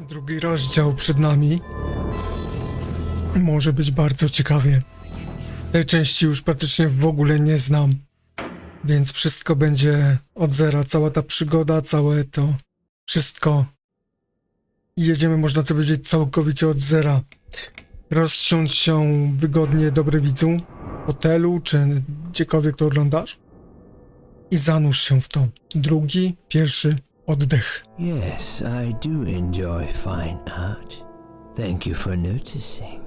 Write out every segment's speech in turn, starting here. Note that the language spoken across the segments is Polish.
Drugi rozdział przed nami. Może być bardzo ciekawie. Tej części już praktycznie w ogóle nie znam. Więc wszystko będzie od zera. Cała ta przygoda, całe to wszystko. I jedziemy, można co powiedzieć, całkowicie od zera. Rozsiądź się wygodnie, dobry widzu, w hotelu, czy gdziekolwiek to oglądasz. I zanurz się w to. Drugi, pierwszy oddech. Yes, I do enjoy fine art. Thank you for noticing.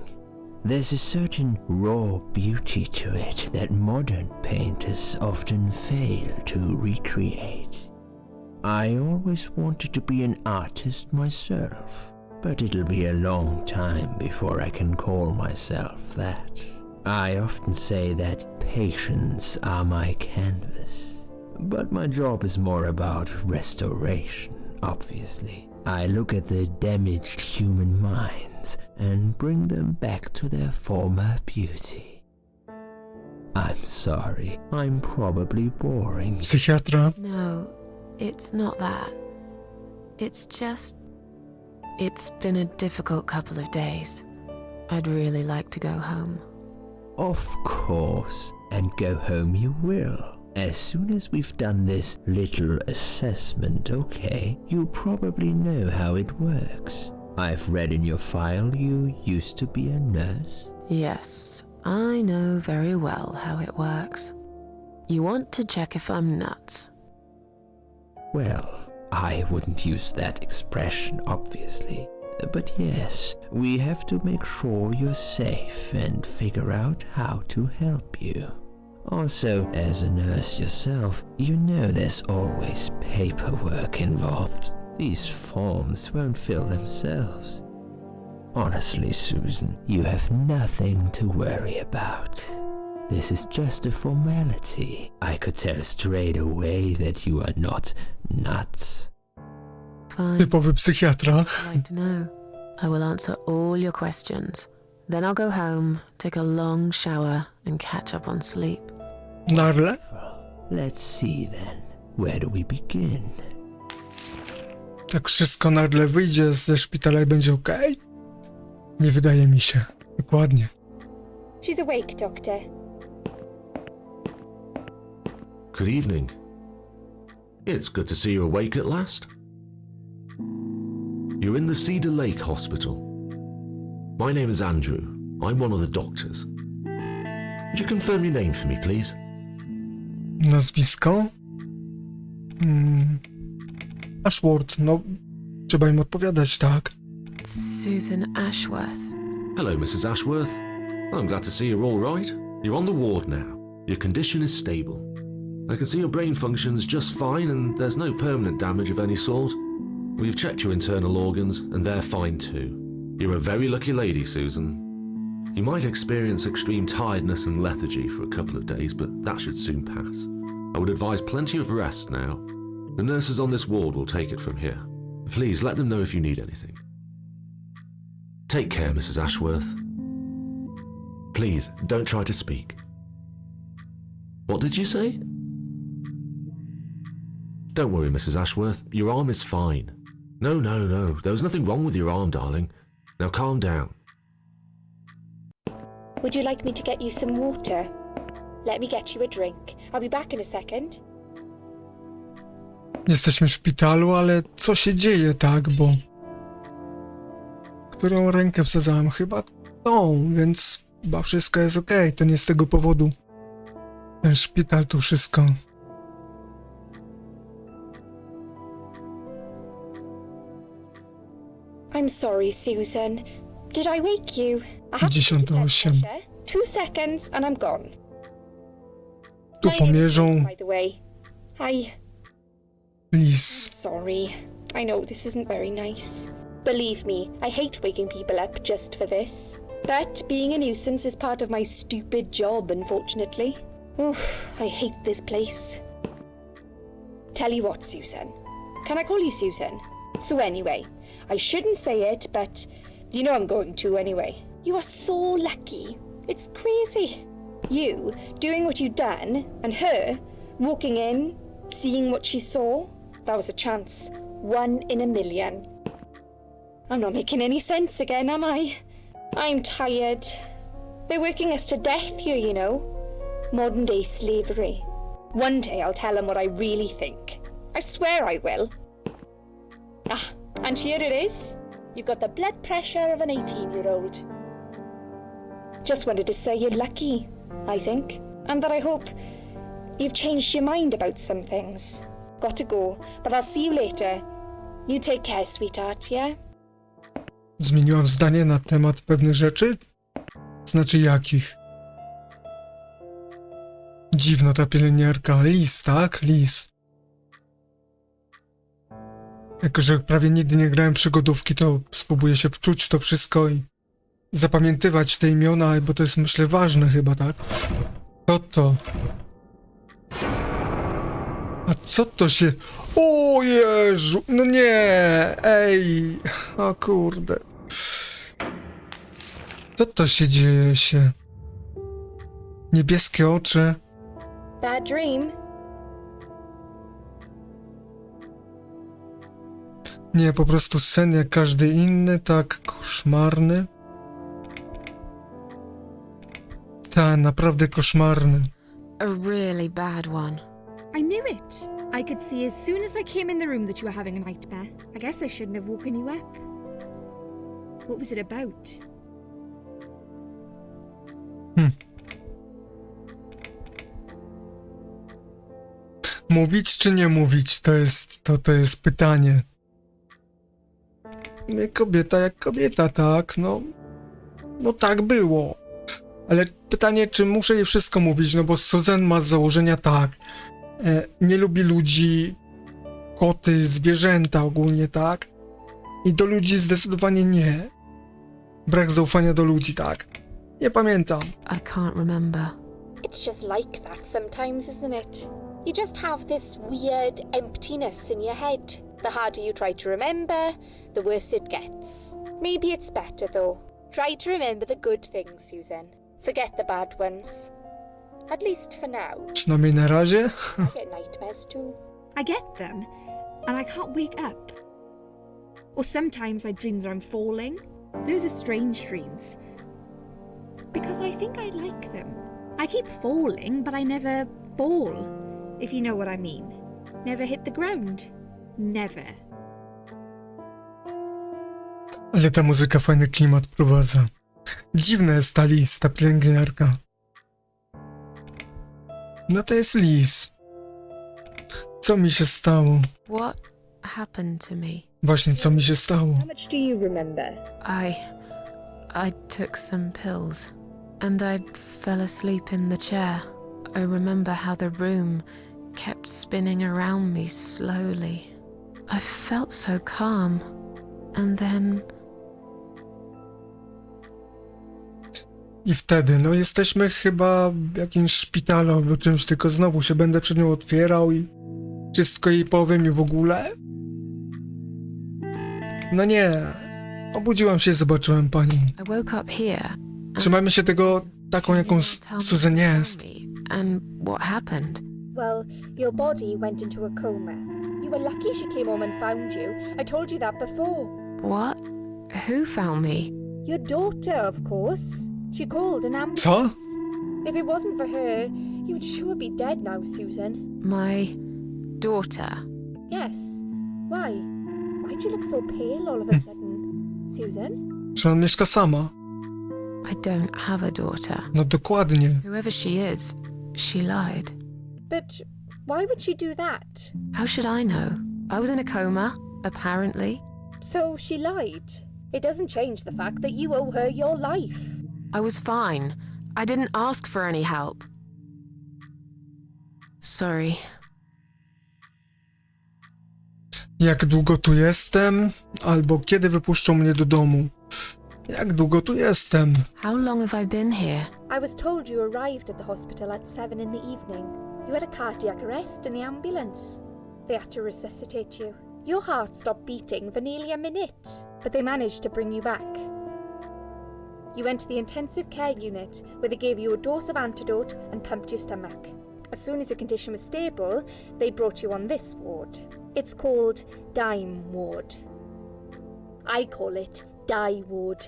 There's a certain raw beauty to it that modern painters often fail to recreate. I always wanted to be an artist myself, but it'll be a long time before I can call myself that. I often say that patients are my canvas, but my job is more about restoration, obviously. I look at the damaged human minds and bring them back to their former beauty. I'm sorry, I'm probably boring. Psychiatra. No, it's not that. It's been a difficult couple of days. I'd really like to go home. Of course, and go home you will. As soon as we've done this little assessment, okay, you probably know how it works. I've read in your file you used to be a nurse. Yes, I know very well how it works. You want to check if I'm nuts. Well, I wouldn't use that expression, obviously. But yes, we have to make sure you're safe and figure out how to help you. Also, as a nurse yourself, you know there's always paperwork involved. These forms won't fill themselves. Honestly, Susan, you have nothing to worry about. This is just a formality. I could tell straight away that you are not nuts. Fine. Typowy psychiatra. I'd like to know. I will answer all your questions. Then I'll go home, take a long shower, and catch up on sleep. Narle? Let's see then. Where do we begin? Tak wszystko nagle wyjdzie ze szpitala i będzie okej? Nie wydaje mi się. Dokładnie. She's awake, Doctor. Good evening. It's good to see you awake at last. You're in the Cedar Lake Hospital. My name is Andrew. I'm one of the doctors. Would you confirm your name for me, please? Nazwisko? Ashword, no trzeba im odpowiadać, tak? Susan Ashworth. Hello, Mrs. Ashworth. I'm glad to see you're all right. You're on the ward now. Your condition is stable. I can see your brain functions just fine and there's no permanent damage of any sort. We've checked your internal organs and they're fine too. You're a very lucky lady, Susan. You might experience extreme tiredness and lethargy for a couple of days, but that should soon pass. I would advise plenty of rest now. The nurses on this ward will take it from here. Please let them know if you need anything. Take care, Mrs. Ashworth. Please, don't try to speak. What did you say? Don't worry, Mrs. Ashworth. Your arm is fine. No. There was nothing wrong with your arm, darling. Now calm down. Would you like me to get you some water? Let me get you a drink. I'll be back in a second. Jesteśmy w szpitalu, ale co się dzieje, tak? Bo... Którą rękę wsadzałem? Chyba tą, więc chyba wszystko jest okej. To nie z tego powodu. Ten szpital tu wszystko. I'm sorry, Susan. Did I wake you? I have to check your blood 10:08. pressure. 2 seconds and I'm gone. Tu My pomierzą. innocence, by the way. Please. Sorry. I know this isn't very nice. Believe me, I hate waking people up just for this. But being a nuisance is part of my stupid job, unfortunately. Oof, I hate this place. Tell you what, Susan. Can I call you Susan? So anyway, I shouldn't say it, but you know I'm going to anyway. You are so lucky. It's crazy. You doing what you've done, and her walking in, seeing what she saw. That was a chance. 1 in a million. I'm not making any sense again, am I? I'm tired. They're working us to death here, you know. Modern day slavery. One day I'll tell them what I really think. I swear I will. Ah, and here it is. You've got the blood pressure of an 18-year-old. Just wanted to say you're lucky, I think. And that I hope you've changed your mind about some things. Got to go, but I'll see you later. You take care, sweetheart, yeah? Zmieniłam zdanie na temat pewnych rzeczy? Znaczy jakich? Dziwna ta pielęgniarka. Lis, tak? Lis. Jako że prawie nigdy nie grałem przygodówki, to spróbuję się wczuć w to wszystko i zapamiętywać te imiona, bo to jest, myślę, ważne chyba, tak? To. A co to się... O Jezu! No nie! Ej! O kurde. Co to się dzieje się? Niebieskie oczy. Bad dream? Nie, po prostu sen jak każdy inny, tak koszmarny. Tak, naprawdę koszmarny. A really bad one. I knew it. I could see as soon as I came in the room that you were having a nightmare. I guess I shouldn't have woken you up. What was it about? Mówić czy nie mówić, to jest pytanie. Kobieta jak kobieta, tak? No tak było. Ale pytanie, czy muszę jej wszystko mówić, no bo Susan ma z założenia tak. Nie lubi ludzi, koty, zwierzęta ogólnie, tak? I do ludzi zdecydowanie nie. Brak zaufania do ludzi, tak? Nie pamiętam. I can't remember. It's just like that sometimes, isn't it? You just have this weird emptiness in your head. The harder you try to remember, the worse it gets. Maybe it's better though. Try to remember the good things, Susan. Forget the bad ones. At least for now. Przynajmniej na razie. I get nightmares too. I get them, and I can't wake up. Or sometimes I dream that I'm falling. Those are strange dreams. Because I think I like them. I keep falling, but I never fall, if you know what I mean. Never hit the ground. Never. Ale ta muzyka fajny klimat prowadza. Dziwna jest ta lis, ta pielęgniarka. No to jest lis. Co mi się stało? What happened to me? Właśnie, co mi się stało? How much do you remember? I took some pills and I fell asleep in the chair. I remember how the room kept spinning around me slowly. I felt so calm. And then... I wtedy, no jesteśmy chyba w jakimś szpitalu albo czymś, tylko znowu się będę przed nią otwierał i wszystko jej powiem i w ogóle. No nie. Obudziłam się i zobaczyłem panią. I woke up here. Trzymajmy się tego taką, jaką Susan jest. And what happened? Well, your body went into a coma. You were lucky she came home and found you. I told you that before. What? Who found me? Your daughter, of course. She called an ambulance. Co? If it wasn't for her, you'd sure be dead now, Susan. My daughter. Yes. Why? Why'd you look so pale all of a sudden? Susan? Czy on mieszka sama? I don't have a daughter. No dokładnie. Whoever she is, she lied. But why would she do that? How should I know? I was in a coma, apparently. So she lied. It doesn't change the fact that you owe her your life. I was fine. I didn't ask for any help. Sorry. Jak długo tu jestem? Albo kiedy wypuszczą mnie do domu? Jak długo tu jestem? How long have I been here? I was told you arrived at the hospital at 7 in the evening. You had a cardiac arrest in the ambulance. They had to resuscitate you. Your heart stopped beating for nearly a minute, but they managed to bring you back. You went to the intensive care unit, where they gave you a dose of antidote and pumped your stomach. As soon as your condition was stable, they brought you on this ward. It's called Dime Ward. I call it die ward,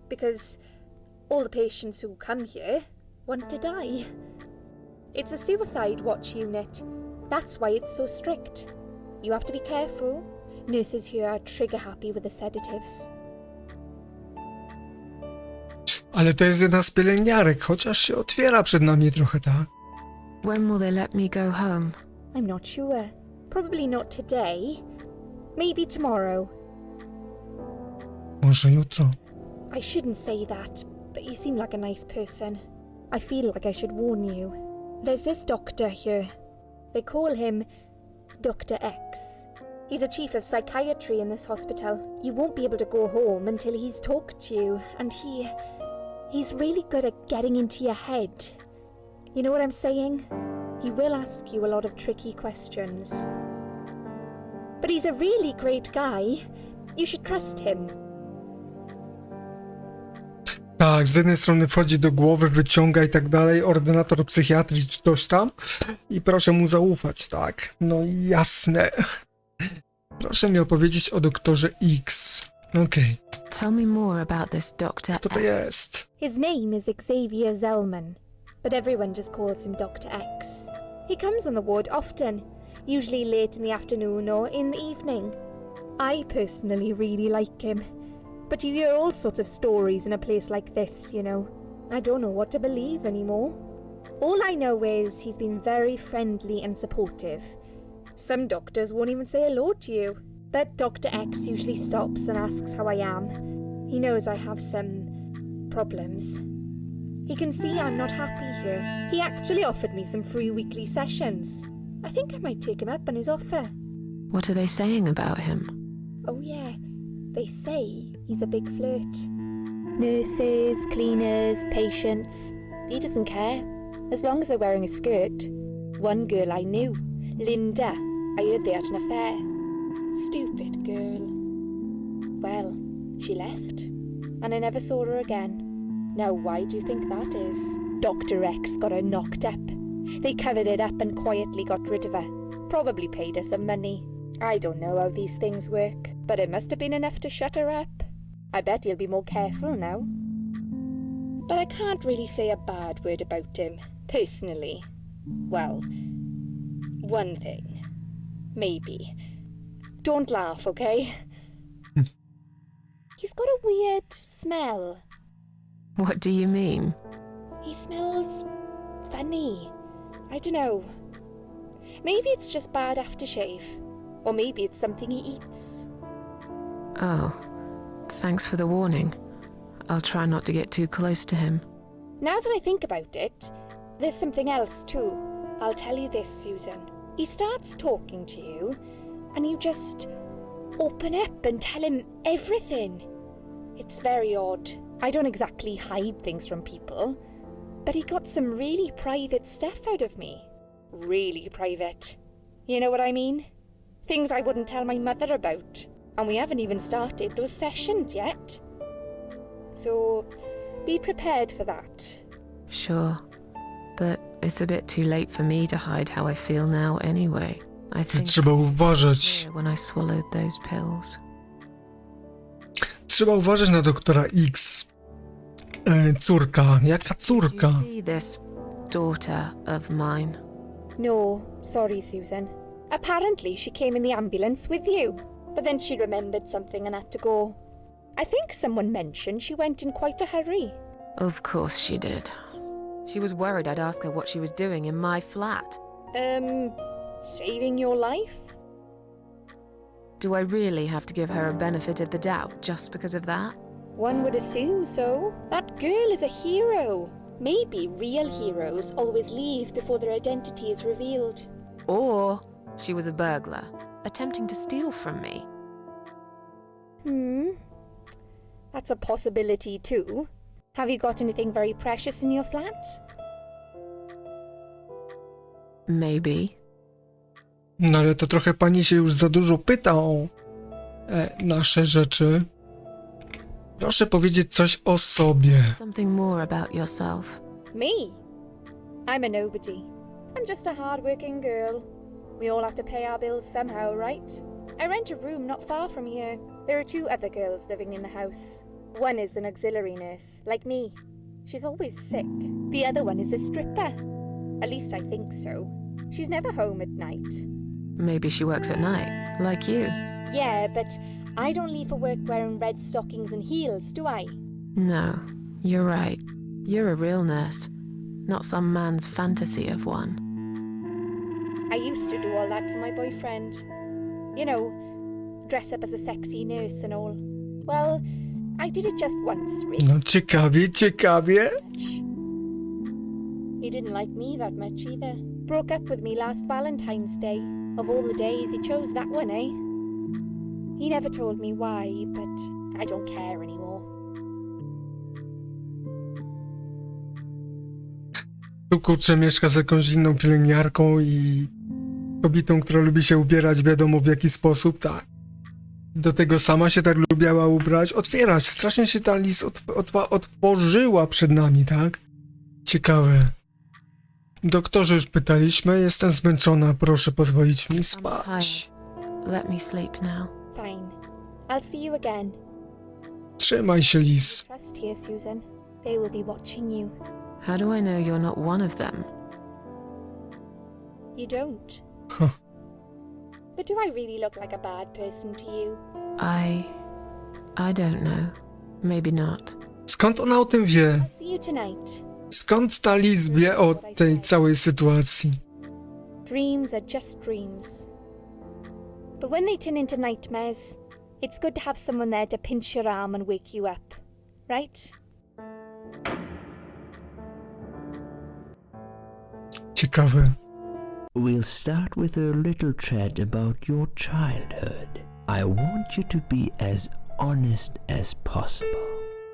because all the patients who come here want to die. It's a suicide watch unit. That's why it's so strict. You have to be careful. Nurses here are trigger happy with the sedatives. Ale to jest jedna z pielęgniarek, chociaż się otwiera przed nami trochę, tak? When will they let me go home? I'm not sure. Probably not today. Maybe tomorrow. Może jutro. I shouldn't say that, but you seem like a nice person. I feel like I should warn you. There's this doctor here. They call him Dr. X. He's a chief of psychiatry in this hospital. You won't be able to go home until he's talked to you, and he's really good at getting into your head. You know what I'm saying? He will ask you a lot of tricky questions. But he's a really great guy. You should trust him. Tak, z jednej strony wchodzi do głowy, wyciąga i tak dalej, ordynator psychiatrii czy coś tam i proszę mu zaufać, tak? No jasne. Proszę mi opowiedzieć o doktorze X. Okej. Tell me more about this Dr. Kto to jest? His name is Xavier Zellman, but everyone just calls him Dr. X. He comes on the ward often, usually late in the afternoon or in the evening. I personally really like him, but you hear all sorts of stories in a place like this, you know. I don't know what to believe anymore. All I know is he's been very friendly and supportive. Some doctors won't even say hello to you, but Dr. X usually stops and asks how I am. He knows I have some problems. He can see I'm not happy here. He actually offered me some free weekly sessions. I think I might take him up on his offer. What are they saying about him? Oh yeah, they say he's a big flirt. Nurses, cleaners, patients. He doesn't care, as long as they're wearing a skirt. One girl I knew, Linda, I heard they had an affair. Stupid girl. Well, she left, and I never saw her again. Now why do you think that is? Dr. X got her knocked up. They covered it up and quietly got rid of her. Probably paid her some money. I don't know how these things work, but it must have been enough to shut her up. I bet he'll be more careful now. But I can't really say a bad word about him, personally. Well, one thing. Maybe. Don't laugh, okay? He's got a weird smell. What do you mean? He smells funny. I don't know. Maybe it's just bad aftershave. Or maybe it's something he eats. Oh, thanks for the warning. I'll try not to get too close to him. Now that I think about it, there's something else too. I'll tell you this, Susan. He starts talking to you, and you just open up and tell him everything. It's very odd. I don't exactly hide things from people, but he got some really private stuff out of me. Really private. You know what I mean? Things I wouldn't tell my mother about. And we haven't even started those sessions yet. So, be prepared for that. Sure, but it's a bit too late for me to hide how I feel now anyway. I think Trzeba uważać. when I swallowed those pills. Trzeba uważać na doktora X. Córka. Jaka Did córka? you see this daughter of mine? No, sorry, Susan. Apparently she came in the ambulance with you, but then she remembered something and had to go. I think someone mentioned she went in quite a hurry. Of course she did. She was worried I'd ask her what she was doing in my flat. Saving your life? Do I really have to give her a benefit of the doubt just because of that? One would assume so. That girl is a hero. Maybe real heroes always leave before their identity is revealed. Or she was a burglar, attempting to steal from me. That's a possibility too. Have you got anything very precious in your flat? Maybe. No ale to trochę pani się już za dużo pyta o nasze rzeczy. Proszę powiedzieć coś o sobie. Something more about yourself. Me? I'm a nobody. I'm just a hard-working girl. We all have to pay our bills somehow, right? I rent a room not far from here. There are 2 other girls living in the house. One is an auxiliary nurse, like me. She's always sick. The other one is a stripper. At least I think so. She's never home at night. Maybe she works at night, like you. Yeah, but I don't leave for work wearing red stockings and heels, do I? No, you're right. You're a real nurse, not some man's fantasy of one. I used to do all that for my boyfriend. You know, dress up as a sexy nurse and all. Well, I did it just once, really. No ciekawie, ciekawie. He didn't like me that much either. Broke up with me last Valentine's Day. Of all the days, he chose that one, eh? He never told me why, but I don't care anymore. Tu kurczę mieszka z jakąś inną pielęgniarką i kobietą, która lubi się ubierać wiadomo w jaki sposób, tak. Do tego sama się tak lubiała ubrać, otwierać. Strasznie się ta list otworzyła przed nami, tak? Ciekawe. Doktorze, już pytaliśmy, jestem zmęczona, proszę pozwolić mi I'm spać. tired. Let me sleep now. Fine. I'll see you again. Trzymaj się, Lis. Trust here, Susan. They will be watching you. How do I know you're not one of them? You don't. Huh. But do I really look like a bad person to you? I don't know. Maybe not. Skąd ona o tym wie? I'll see you tonight. Skąd ta Lis wie o tej całej sytuacji? Dreams are just dreams. But when they turn into nightmares, it's good to have someone there to pinch your arm and wake you up. Right? Ciekawe. We'll start with a little chat about your childhood. I want you to be as honest as possible.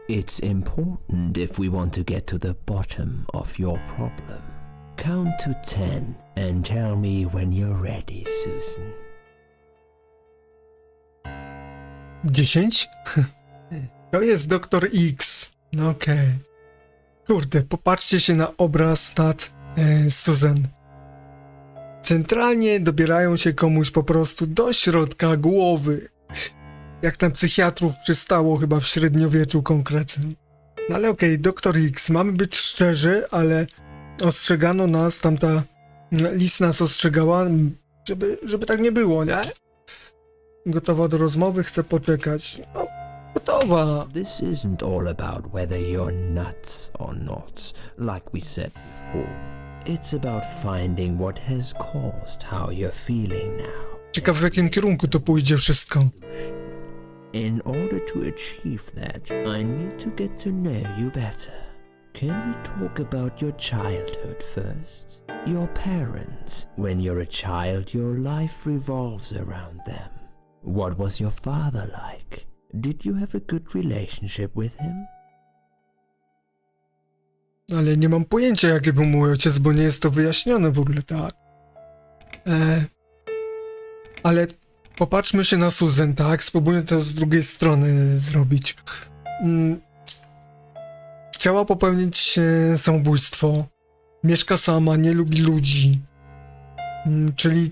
It's important if we want to get to the bottom of your problem. Count to 10 and tell me when you're ready, Susan. 10? To jest doktor X. No okej. Kurde, popatrzcie się na obraz nad Susan. Centralnie dobierają się komuś po prostu do środka głowy. Jak na psychiatrów przystało chyba w średniowieczu konkretnym. No ale okej, doktor X, mamy być szczerzy, ale ostrzegano nas, tamta Lis nas ostrzegała, żeby tak nie było, nie? Gotowa do rozmowy, chcę poczekać. No, gotowa. This isn't all about whether you're nuts or not, like we said before. It's about finding what has caused how you're feeling now. Ciekawe, w jakim kierunku to pójdzie wszystko. In order to achieve that, I need to get to know you better. Can we talk about your childhood first? Your parents. When you're a child, your life revolves around them. What was your father like? Did you have a good relationship with him? Ale nie mam pojęcia, jaki był mój ojciec, bo nie jest to wyjaśnione w ogóle, tak. Ale popatrzmy się na Susan, tak? Spróbuję to z drugiej strony zrobić. Chciała popełnić samobójstwo. Mieszka sama, nie lubi ludzi. Czyli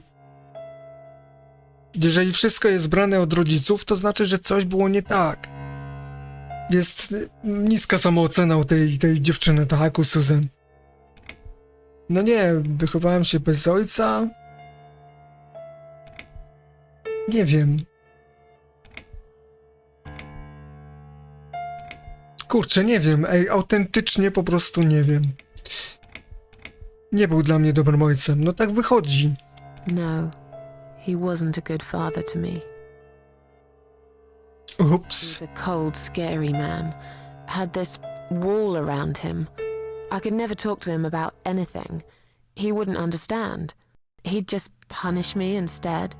jeżeli wszystko jest brane od rodziców, to znaczy, że coś było nie tak. Jest niska samoocena u tej dziewczyny, tak, u Susan. No nie, wychowałem się bez ojca. Nie wiem. Kurczę, nie wiem, autentycznie po prostu nie wiem. Nie był dla mnie dobrym ojcem, no tak wychodzi. No, he wasn't a good father to me. Ups. He was a cold, scary man. Had this wall around him. I could never talk to him about anything. He wouldn't understand. He'd just punish me instead.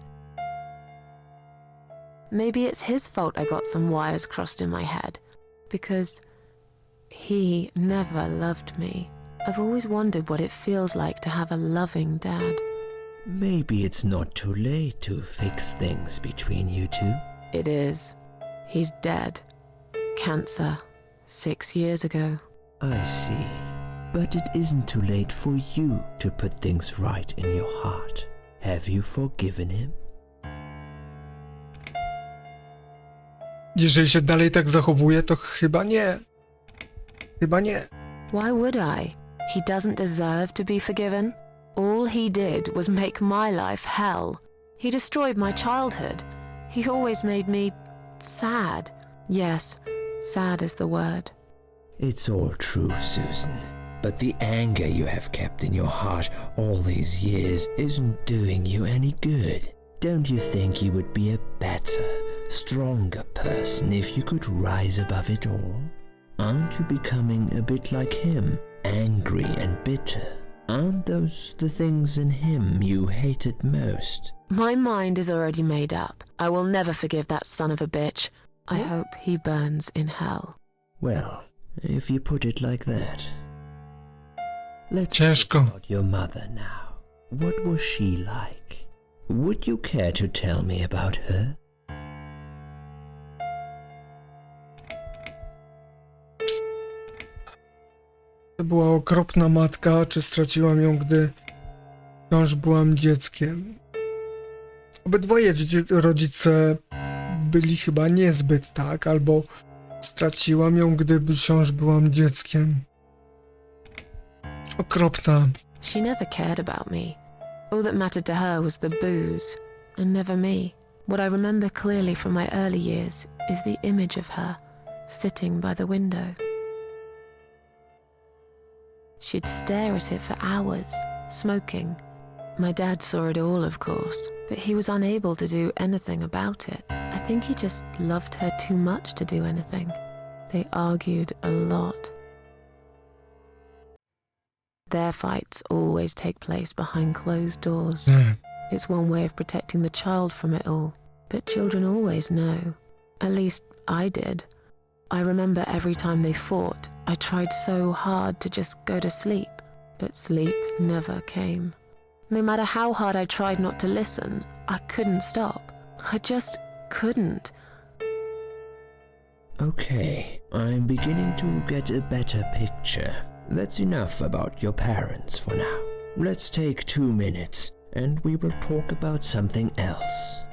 Maybe it's his fault I got some wires crossed in my head. Because he never loved me. I've always wondered what it feels like to have a loving dad. Maybe it's not too late to fix things between you two. It is. He's dead. Cancer. 6 years ago. I see. But it isn't too late for you to put things right in your heart. Have you forgiven him? Jeżeli się dalej tak zachowuje, to chyba nie. Chyba nie. Why would I? He doesn't deserve to be forgiven. All he did was make my life hell. He destroyed my childhood. He always made me sad. Yes, sad is the word. It's all true, Susan. But the anger you have kept in your heart all these years isn't doing you any good. Don't you think you would be a better, stronger person if you could rise above it all? Aren't you becoming a bit like him, angry and bitter? Aren't those the things in him you hated most? My mind is already made up. I will never forgive that son of a bitch. I hope he burns in hell. Well, if you put it like that. Let's Ciężko. talk about your mother now. What was she like? Would you care to tell me about her? To była okropna matka, czy straciłam ją, gdy wciąż byłam dzieckiem? Obydwoje rodzice byli chyba niezbyt, tak? Albo straciłam ją, gdy wciąż byłam dzieckiem. Okropna. She never cared about me. All that mattered to her was the booze, and never me. What I remember clearly from my early years is the image of her sitting by the window. She'd stare at it for hours, smoking. My dad saw it all, of course, but he was unable to do anything about it. I think he just loved her too much to do anything. They argued a lot. Their fights always take place behind closed doors. It's one way of protecting the child from it all. But children always know. At least I did. I remember every time they fought, I tried so hard to just go to sleep. But sleep never came. No matter how hard I tried not to listen, I couldn't stop. I just couldn't. Okay, I'm beginning to get a better picture. That's enough about your parents for now. Let's take 2 minutes and we will talk about something else.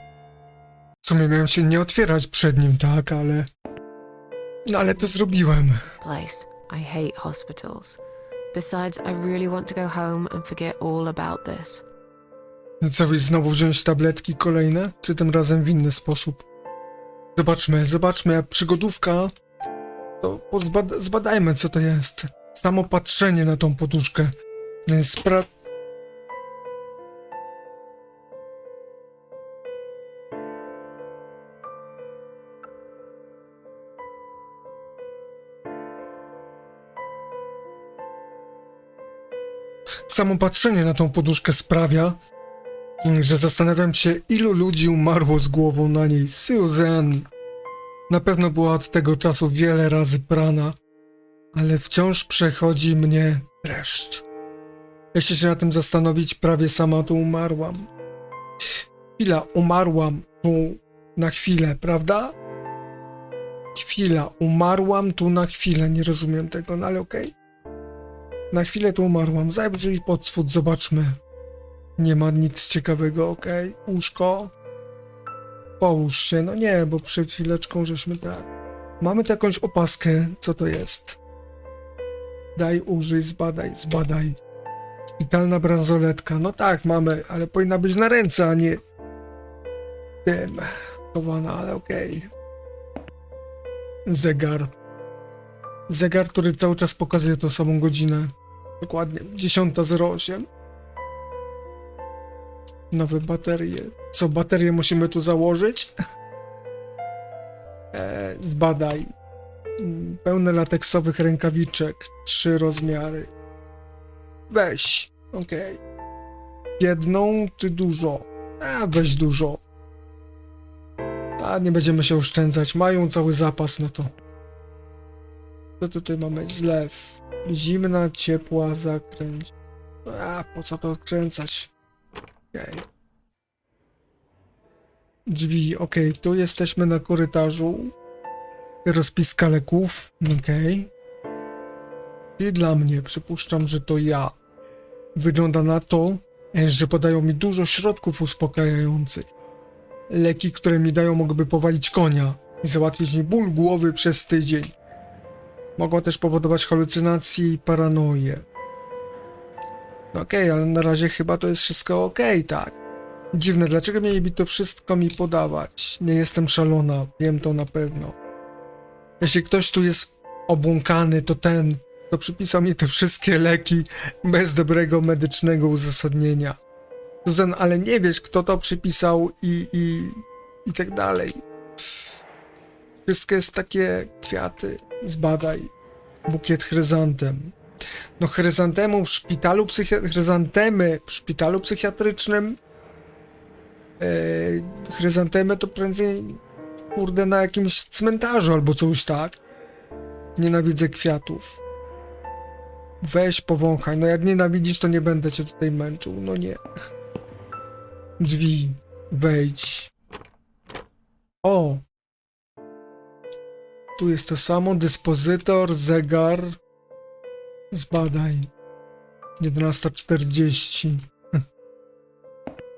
W sumie miałem się nie otwierać przed nim, tak, ale... No ale to zrobiłem. This place. I hate hospitals. Besides, I really want to go home and forget all about this. Co, i znowu wziąć tabletki kolejne? Czy tym razem w inny sposób? Zobaczmy, jak przygodówka, to zbadajmy, co to jest. Samo patrzenie na tą poduszkę. Samo patrzenie na tą poduszkę sprawia, że zastanawiam się, ilu ludzi umarło z głową na niej. Susan na pewno była od tego czasu wiele razy prana, ale wciąż przechodzi mnie dreszcz. Jeśli się na tym zastanowić, prawie sama tu umarłam. Chwila, umarłam tu na chwilę, prawda? Chwila, umarłam tu na chwilę, nie rozumiem tego, no ale okej. Na chwilę tu umarłam, zajrzyj pod spód, zobaczmy. Nie ma nic ciekawego, okej. Łóżko. Połóż się, no nie, bo przed chwileczką żeśmy tak. Mamy tu jakąś opaskę, co to jest? Daj, użyj, zbadaj. Szpitalna bransoletka, no tak, mamy, ale powinna być na ręce, a nie tym chowana, ale okej. Zegar, który cały czas pokazuje tą samą godzinę. Dokładnie, 10:08. Nowe baterie. Co, baterie musimy tu założyć? Zbadaj. Pełne lateksowych rękawiczek. 3 rozmiary. Weź. Okej. Jedną czy dużo? Weź dużo. Nie będziemy się oszczędzać. Mają cały zapas, no to. Co tutaj mamy? Zlew. Zimna, ciepła, zakręć. Po co to odkręcać? Okej. Drzwi, okej. Tu jesteśmy na korytarzu. Rozpiska leków. Okej. I dla mnie, przypuszczam, że to ja. Wygląda na to, że podają mi dużo środków uspokajających. Leki, które mi dają, mogłyby powalić konia. i załatwić mi ból głowy przez tydzień. Mogą też powodować halucynacje i paranoję. No okej, ale na razie chyba to jest wszystko okej, tak. Dziwne, dlaczego mieliby to wszystko mi podawać? Nie jestem szalona, wiem to na pewno. Jeśli ktoś tu jest obłąkany, to ten, kto przypisał mi te wszystkie leki bez dobrego medycznego uzasadnienia. Susan, ale nie wiesz, kto to przypisał i tak dalej. Wszystko jest takie kwiaty. Zbadaj. Bukiet chryzantem. No chryzantemy w szpitalu psychiatrycznym. Chryzantemy to prędzej kurde na jakimś cmentarzu albo coś tak. Nienawidzę kwiatów. Weź powąchaj. No jak nienawidzisz, to nie będę cię tutaj męczył. No nie. Drzwi. Wejdź. O! Tu jest to samo. Dyspozytor, zegar. Zbadaj. 11:40.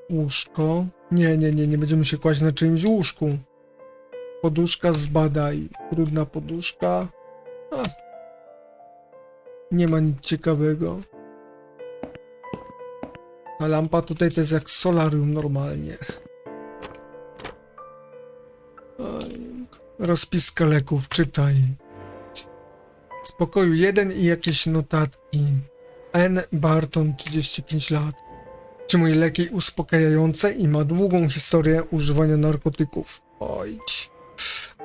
Łóżko. Nie będziemy się kłaść na czyimś łóżku. Poduszka, zbadaj. Brudna poduszka. A. Nie ma nic ciekawego. A lampa tutaj to jest jak solarium normalnie. Rozpiska leków, czytaj. Z pokoju 1 i jakieś notatki. N. Barton, 35 lat. Przyjmuje leki uspokajające i ma długą historię używania narkotyków. Oj.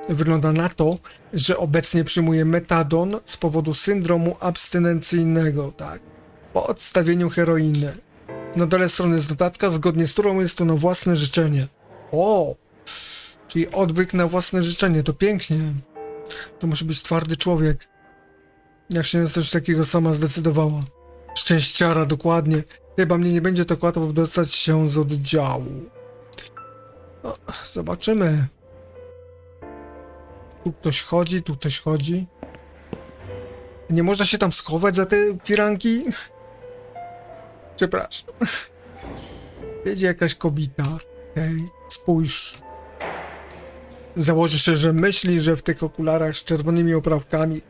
Wygląda na to, że obecnie przyjmuje metadon z powodu syndromu abstynencyjnego, tak. Po odstawieniu heroiny. Na dole strony jest notatka, zgodnie z którą jest to na własne życzenie. O! Czyli odwyk na własne życzenie, to pięknie. To musi być twardy człowiek. Jak się na coś takiego sama zdecydowała. Szczęściara, dokładnie. Chyba mnie nie będzie tak łatwo dostać się z oddziału. No, zobaczymy. Tu ktoś chodzi, tu ktoś chodzi. Nie można się tam schować za te firanki? Przepraszam. Jedzie jakaś kobieta. Hej, spójrz. Założę się, że myśli, że w tych okularach z czerwonymi oprawkami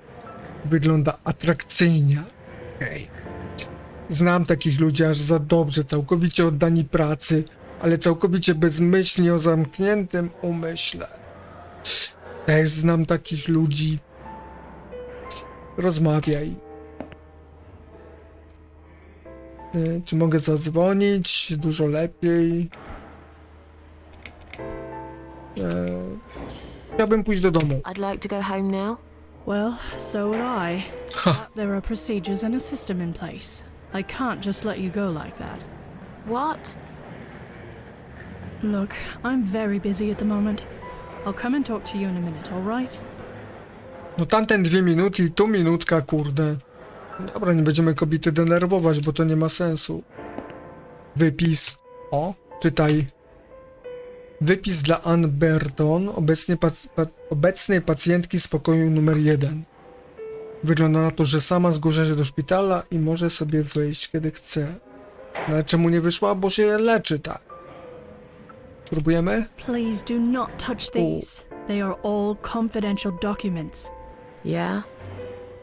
wygląda atrakcyjnie. Hej. Znam takich ludzi aż za dobrze, całkowicie oddani pracy, ale całkowicie bezmyślnie o zamkniętym umyśle. Też znam takich ludzi. Rozmawiaj. Czy mogę zadzwonić? Dużo lepiej. Chciałbym pójść do domu. I'd like to go home now. Well, so would I. But there are procedures and a system in place. I can't just let you go like that. What? Look, I'm very busy at the moment. I'll come and talk to you in a minute, all right? No tamten 2 minuty i tu minutka, kurde. Dobra, nie będziemy kobiety denerwować, bo to nie ma sensu. Wypis. O, czytaj. Wypis dla Ann Burton, obecnej pacjentki z pokoju numer 1. Wygląda na to, że sama zgłasza się do szpitala i może sobie wyjść, kiedy chce. No ale czemu nie wyszła? Bo się leczy, tak. Spróbujemy? Please do not touch these. They are all confidential documents. Yeah?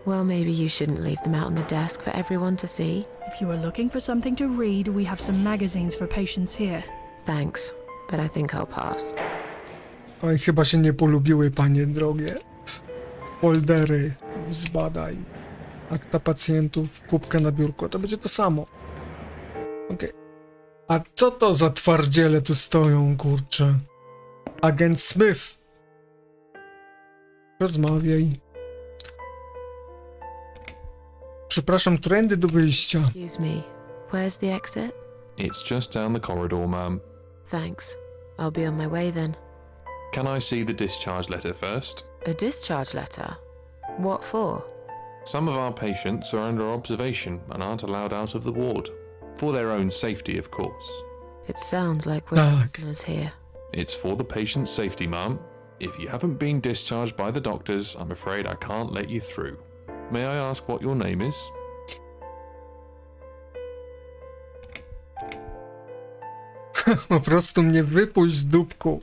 Well, maybe you shouldn't leave them out on the desk for everyone to see. If you are looking for something to read, we have some magazines for patients here. Thanks, but I think I'll pass. Oj, chyba się nie polubiły, panie drogie. Foldery, zbadaj. Akta pacjentów, kubkę na biurko, to będzie to samo. Okej. A co to za twardziele tu stoją, kurczę? Agent Smith. Rozmawiaj. Przepraszam, którędy do wyjścia? Excuse me. Where's the exit? It's just down the corridor, ma'am. Thanks. I'll be on my way then. Can I see the discharge letter first? A discharge letter? What for? Some of our patients are under observation and aren't allowed out of the ward. For their own safety, of course. It sounds like we're Tak. prisoners here. It's for the patient's safety, ma'am. If you haven't been discharged by the doctors, I'm afraid I can't let you through. May I ask what your name is? Po prostu mnie wypuść z dupku.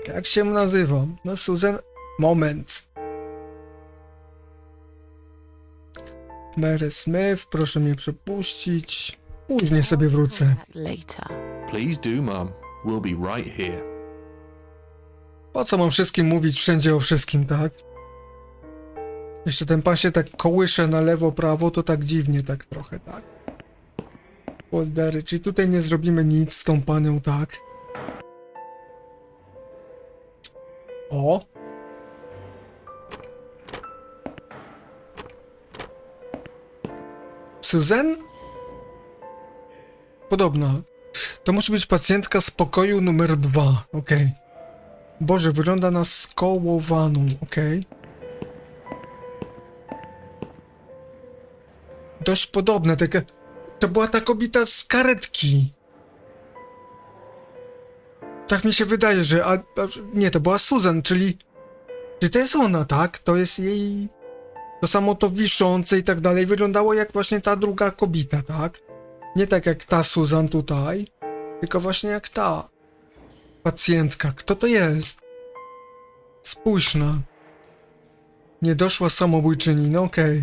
Jak się nazywa? No Susan... Moment. Mary Smith, proszę mnie przepuścić. Później sobie wrócę. Later. Please do, Mum. We'll be right here. Po co mam wszystkim mówić wszędzie o wszystkim, tak? Jeszcze ten pan się tak kołysze na lewo, prawo, to tak dziwnie, tak trochę, tak? Poldery, czyli tutaj nie zrobimy nic z tą panią, tak? O! Susan? Podobna. To musi być pacjentka z pokoju numer 2, okej. Boże, wygląda na skołowaną, okej. Dość podobne, taka... To była ta kobieta z karetki. Tak mi się wydaje, że... nie, to była Susan, czyli to jest ona, tak? To jest jej... To samo to wiszące i tak dalej wyglądało jak właśnie ta druga kobieta, tak? Nie tak jak ta Susan tutaj, tylko właśnie jak ta pacjentka. Kto to jest? Spójrz na... Niedoszła samobójczyni, no okej.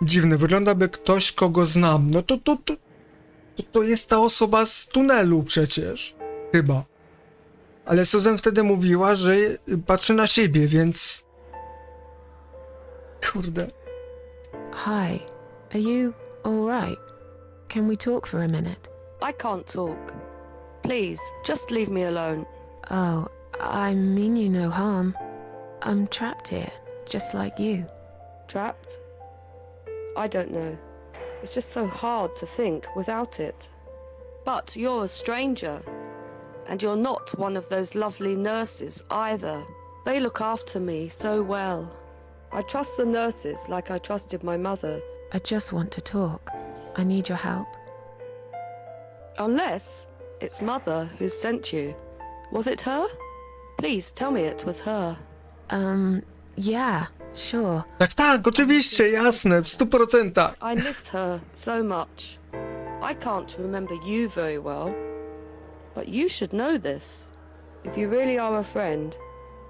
Dziwne, wygląda by ktoś, kogo znam. No to jest ta osoba z tunelu przecież. Chyba. Ale Susan wtedy mówiła, że patrzy na siebie, więc... Kurde. Hi, are you alright? Can we talk for a minute? I can't talk. Please, just leave me alone. Oh, I mean you no harm. I'm trapped here, just like you. Trapped? I don't know. It's just so hard to think without it. But you're a stranger. And you're not one of those lovely nurses either. They look after me so well. I trust the nurses like I trusted my mother. I just want to talk. I need your help. Unless it's Mother who sent you. Was it her? Please tell me it was her. Yeah, sure. Tak, oczywiście, jasne, w 100%. I missed her so much. I can't remember you very well. But you should know this. If you really are a friend,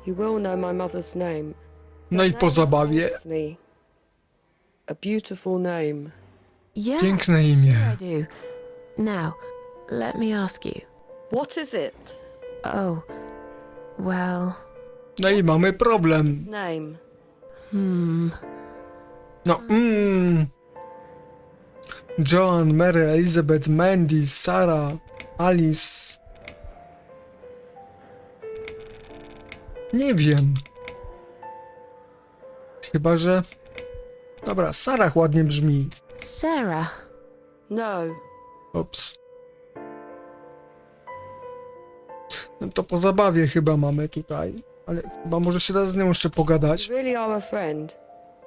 you will know my mother's name. No i po zabawie. It's me. A beautiful name. Yeah, Piękne imię. I do. Now, let me ask you. What is it? Oh, well, No i mamy problem. Its name. No, Joan, Mary, Elizabeth, Mandy, Sarah, Alice. Nie wiem. Chyba, że... Dobra, Sarah ładnie brzmi. Sarah. No. Ops. No to po zabawie chyba mamy tutaj. Ale chyba może się da z nią jeszcze pogadać. If you really are a friend,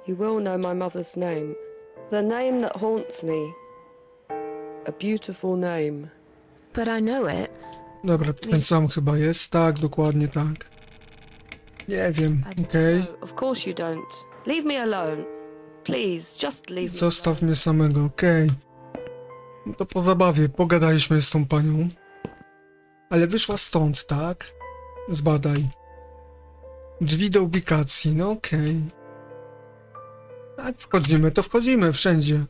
you will know my mother's name. The name that haunts me. A beautiful name. But I know it. Dobra, to ten sam chyba jest. Tak, dokładnie tak. Nie wiem, okej. No, of course you don't. Leave me alone. Please, just leave me Zostaw mnie samego, okej. No to po zabawie pogadaliśmy z tą panią. Ale wyszła stąd, tak? Zbadaj. Drzwi do ubikacji, no okej. Tak, wchodzimy, to wchodzimy wszędzie.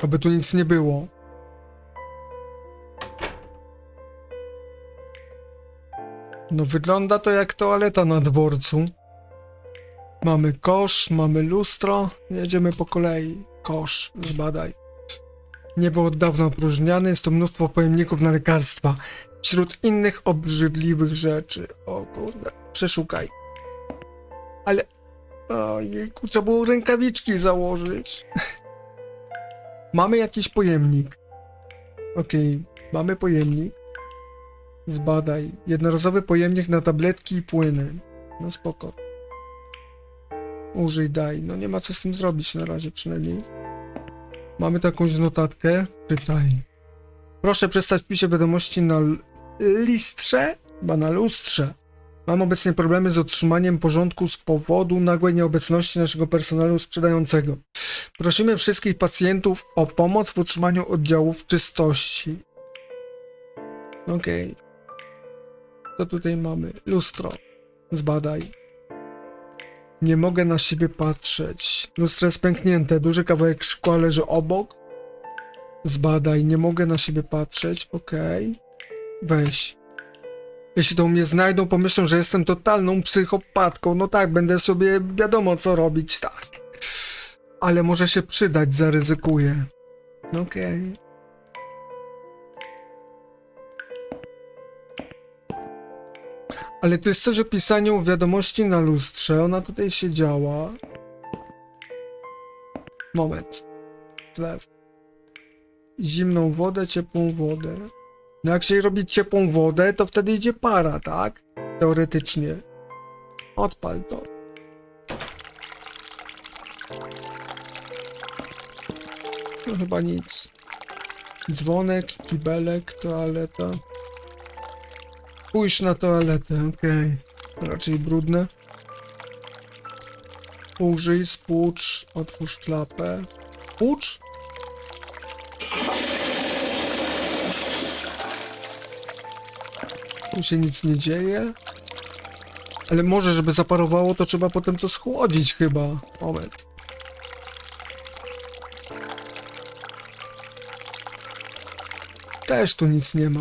Aby tu nic nie było. No wygląda to jak toaleta na dworcu. Mamy kosz, mamy lustro. Jedziemy po kolei. Kosz, zbadaj. Nie był od dawna opróżniany, jest to mnóstwo pojemników na lekarstwa. Wśród innych obrzydliwych rzeczy. O kurde, przeszukaj. Ale... Ojejku, trzeba było rękawiczki założyć. Mamy jakiś pojemnik. Okej, mamy pojemnik. Zbadaj. Jednorazowy pojemnik na tabletki i płyny. No spoko. Użyj, daj. No nie ma co z tym zrobić na razie przynajmniej. Mamy takąś notatkę. Czytaj. Proszę przestać pisać wiadomości na listrze? Chyba na lustrze. Mam obecnie problemy z utrzymaniem porządku z powodu nagłej nieobecności naszego personelu sprzedającego. Prosimy wszystkich pacjentów o pomoc w utrzymaniu oddziałów czystości. Okej. Co tutaj mamy? Lustro. Zbadaj. Nie mogę na siebie patrzeć. Lustro jest pęknięte. Duży kawałek szkła leży obok. Zbadaj. Nie mogę na siebie patrzeć. Okej. Weź. Jeśli to u mnie znajdą, pomyślą, że jestem totalną psychopatką. No tak, będę sobie wiadomo co robić, tak. Ale może się przydać, zaryzykuję. Okej. Ale to jest coś o pisaniu wiadomości na lustrze. Ona tutaj siedziała. Moment. Zlew. Zimną wodę, ciepłą wodę. No jak się robi ciepłą wodę, to wtedy idzie para, tak? Teoretycznie. Odpal to. No chyba nic. Dzwonek, kibelek, toaleta. Pójdź na toaletę, okej. Raczej brudne. Użyj, spłucz, otwórz klapę. Płucz? Tu się nic nie dzieje. Ale może, żeby zaparowało, to trzeba potem to schłodzić chyba. Moment. Też tu nic nie ma.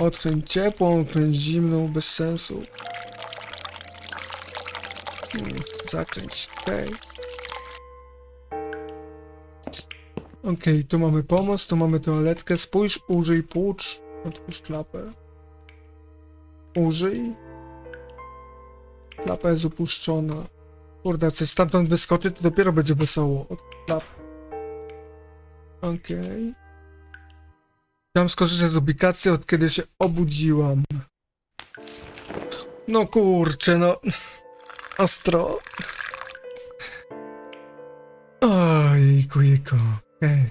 Odkręć ciepłą, odkręć zimną, bez sensu. Zakręć, okej. Okej, tu mamy pomoc, tu mamy toaletkę. Spójrz, użyj, płucz. Otwórz klapę. Użyj. Klapa jest opuszczona. Kurde, jak coś stamtąd wyskoczy, to dopiero będzie wesoło. Otwórz klapę. Okej. Chciałem skorzystać z ubikacji, od kiedy się obudziłam. No kurczę, no. Ostro. Ojku, okej.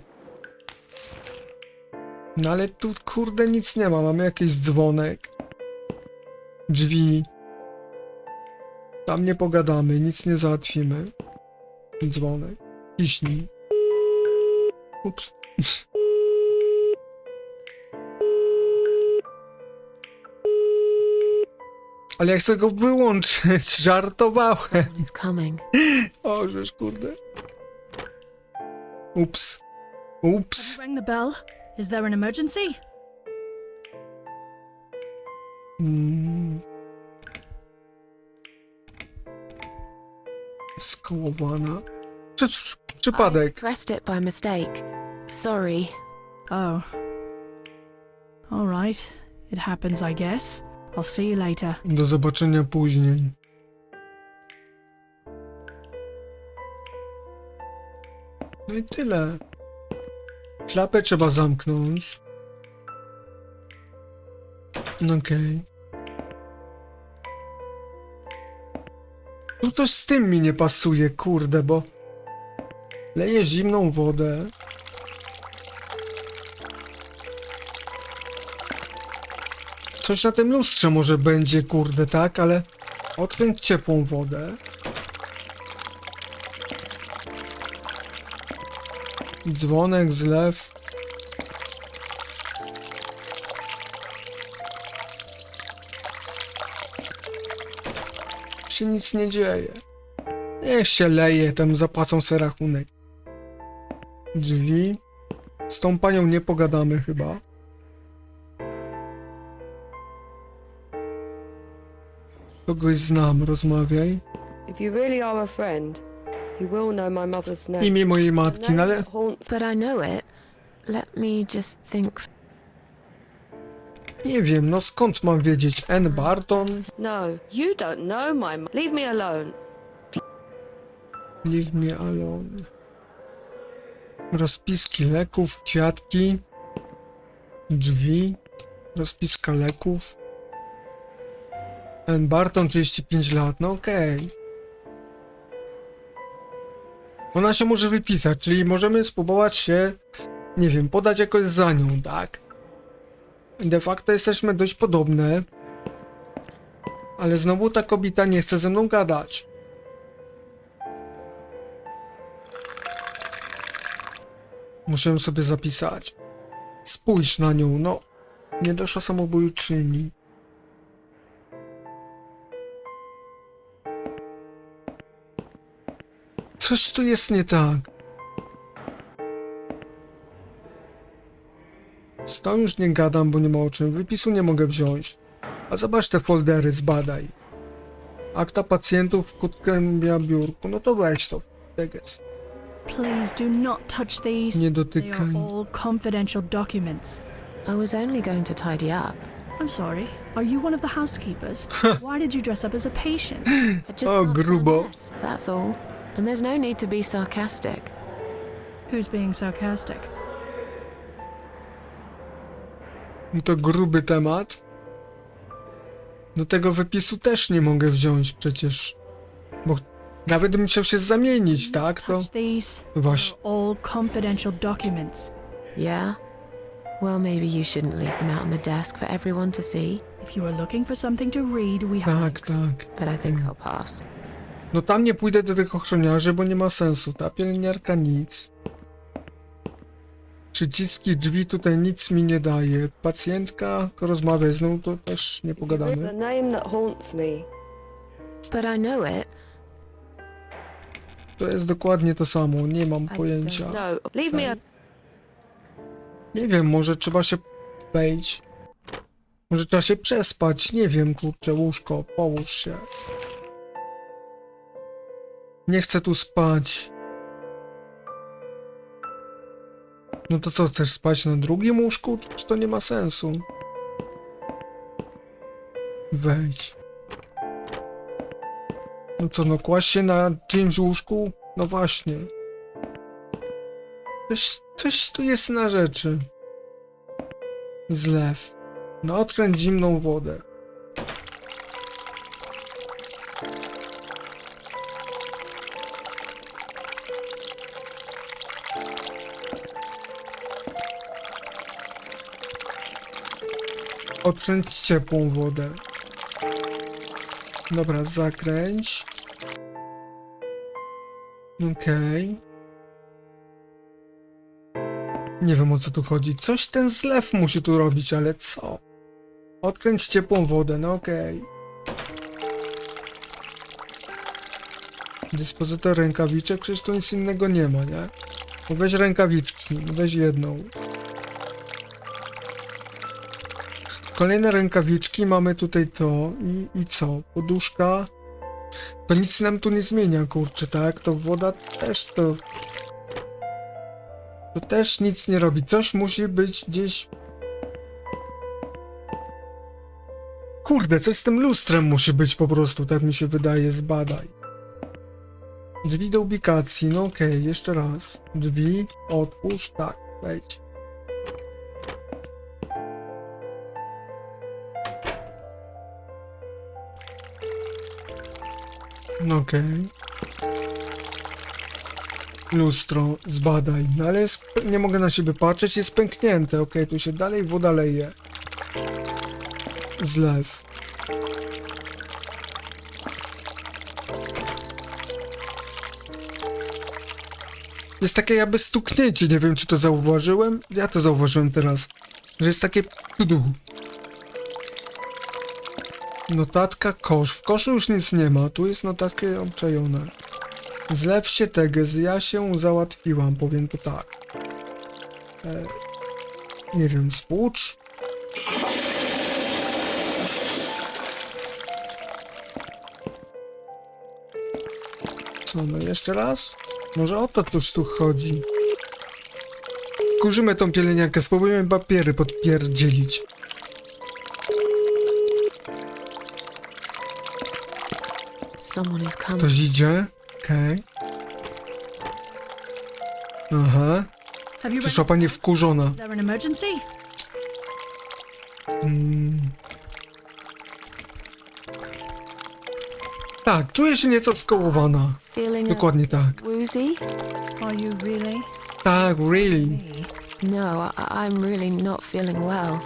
No ale tu kurde nic nie ma. Mamy jakiś dzwonek. Drzwi. Tam nie pogadamy, nic nie załatwimy. Dzwonek. Ciśnij. Ups. Ale ja chcę go wyłączyć. Żartowałem. Someone's coming. O, żeż kurde. Ups. Ups. Ring the bell. Is there an emergency? Skołowana. Przypadek. I pressed it by mistake. Sorry. Oh. All right. It happens, I guess. I'll see you later. Do zobaczenia później. No i tyle. Klapę trzeba zamknąć. Okej. No to z tym mi nie pasuje, kurde, bo leję zimną wodę. Coś na tym lustrze może będzie, kurde, tak, ale odkręć ciepłą wodę. Dzwonek, zlew. Się nic nie dzieje. Niech się leje, tam zapłacą se rachunek. Drzwi. Z tą panią nie pogadamy chyba. Kogoś znam, rozmawiaj. If you really are a friend, you will know my mother's name. Imię mojej matki, no ale... Haunts But I know it. Let me just think. Nie wiem, no skąd mam wiedzieć? N. Barton? No, you don't know my Leave me alone. Leave me alone. Rozpiski leków, kwiatki. Drzwi. Rozpiska leków. N. Barton, 35 lat, no okej. Ona się może wypisać, czyli możemy spróbować się, nie wiem, podać jakoś za nią, tak? De facto jesteśmy dość podobne. Ale znowu ta kobieta nie chce ze mną gadać. Muszę sobie zapisać. Spójrz na nią, no. Nie doszła samobójczyni. Coś tu jest nie tak. Z tą już nie gadam, bo nie ma o czym. Wypisu nie mogę wziąć. A zobacz te foldery, zbadaj. Akta pacjentów w kutkębia biurku. No to weź to. Teges. Please do not touch these. Nie They dotykaj. are all confidential documents. I was only going to tidy up. I'm sorry. Are you one of the housekeepers? Why did you dress up as a patient? I just Oh, can't grubo. care less, that's all. And there's no need to be sarcastic. Who's being sarcastic? To gruby temat. Do tego wypisu też nie mogę wziąć przecież. Bo nawet bym chciał się zamienić, tak? To Touch these. właśnie. They're all confidential documents. Yeah? Well, maybe you shouldn't leave them out on the desk for everyone to see. If you are looking for something to read, we have Tak, links. tak. But I think I'll pass. No tam nie pójdę do tych ochroniarzy, bo nie ma sensu. Ta pielęgniarka nic. Przyciski drzwi tutaj nic mi nie daje. Pacjentka rozmawia z nią, to też nie The pogadamy. name that haunts me. But I know it. To jest dokładnie to samo, nie mam pojęcia. No, leave me alone. Nie wiem, może trzeba się wejść. Może trzeba się przespać, nie wiem, kurczę, łóżko, połóż się. Nie chcę tu spać. No to co, chcesz spać na drugim łóżku? Przecież to nie ma sensu. Wejdź. No co, no kłaść się na czyimś łóżku? No właśnie. Coś tu jest na rzeczy. Zlew. No odkręć zimną wodę. Odkręć ciepłą wodę. Dobra, zakręć. Okej. Nie wiem, o co tu chodzi. Coś ten zlew musi tu robić, ale co? Odkręć ciepłą wodę, no okej. Dyspozytor rękawiczek, przecież tu nic innego nie ma, nie? No weź rękawiczki, weź jedną. Kolejne rękawiczki, mamy tutaj to i co? Poduszka. To nic nam tu nie zmienia, kurczę, tak? To woda też to... To też nic nie robi. Coś musi być gdzieś... Kurde, coś z tym lustrem musi być po prostu, tak mi się wydaje, zbadaj. Drzwi do ubikacji, no okej, jeszcze raz. Drzwi, otwórz, tak, wejdź. No okej. Lustro, zbadaj. No ale jest, nie mogę na siebie patrzeć, jest pęknięte. Okej, tu się dalej woda leje. Zlew. Jest takie jakby stuknięcie, nie wiem czy to zauważyłem. Ja to zauważyłem teraz. Że jest takie tudu. Notatka, kosz. W koszu już nic nie ma, tu jest notatki obczajone. Zlew się teges, ja się załatwiłam, powiem to tak. Nie wiem, spłucz? Co, no jeszcze raz? Może o to coś tu chodzi. Kurzymy tą pielęgniarkę, spróbujemy papiery podpierdzielić. Someone is coming. Ktoś idzie? Okej. Aha. Have you Przyszła read? pani wkurzona. Is there an emergency? Tak, czuję się nieco skołowana. Feeling Dokładnie tak. woozy? Are you really? Tak, really. No, I'm really not feeling well.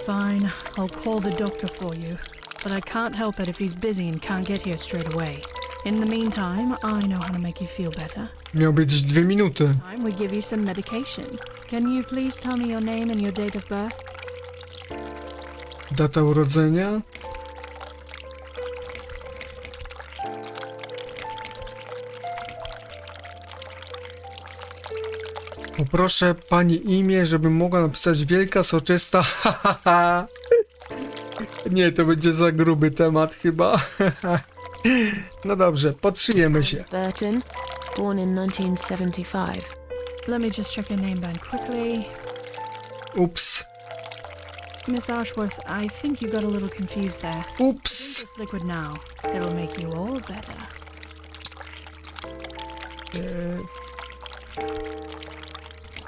Fine, I'll call the doctor for you. But I can't help it if he's busy and can't get here straight away. In the meantime, I know how to make you feel better. Miał być 2 minuty. Time we give you some medication. Can you please tell me your name and your date of birth? Data urodzenia. Poproszę pani imię, żebym mogła napisać wielka, soczysta. Nie, to będzie za gruby temat chyba. No dobrze, podszyjemy się. Burton, born in 1975. Let me just check your name band quickly. Ups. Miss Ashworth, I think you got a little confused there. Ups. This liquid now. It'll make you all better.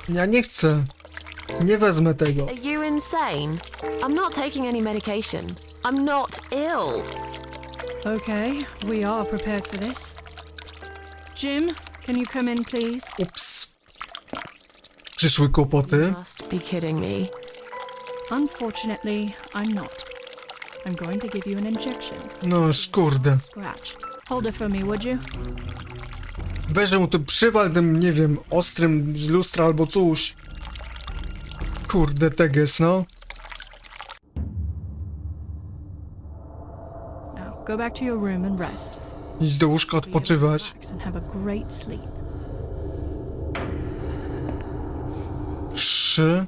Ja nie chcę. Nie wezmę tego. Are you insane? I'm not taking any medication. I'm not ill. Okay, we are prepared for this. Jim, can you come in, please? Ups. Przyszły kłopoty. You must be kidding me. Unfortunately, I'm not. I'm going to give you an injection. No, kurde. Scratch. Hold it for me, would you? Weź mu tu przywal tym, nie wiem, ostrym z lustra albo coś. Kurde, teges, no. Now, go back to your room and rest. Idź do łóżka odpoczywać. Relax and have a great sleep. 3.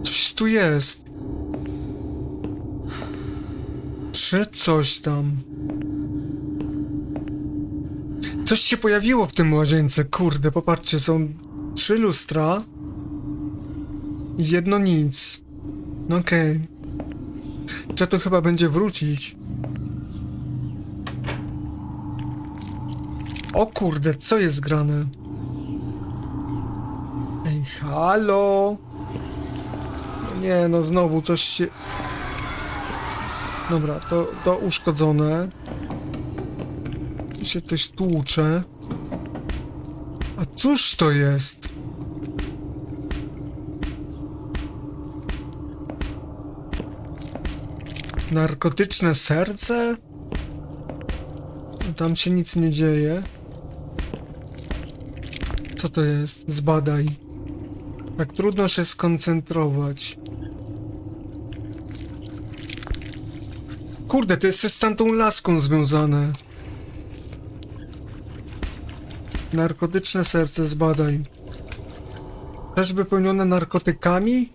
Coś tu jest. 3 coś tam. Coś się pojawiło w tym łazience, kurde, popatrzcie, są 3 lustra i jedno nic. No okej. Trzeba tu chyba będzie wrócić. O kurde, co jest grane? Ej, halo? No nie, no znowu coś się... Dobra, to uszkodzone. Się coś tłucze. A cóż to jest? Narkotyczne serce? No tam się nic nie dzieje. Co to jest? Zbadaj. Tak trudno się skoncentrować. Kurde, to jest z tamtą laską związane. Narkotyczne serce, zbadaj. Też wypełnione narkotykami?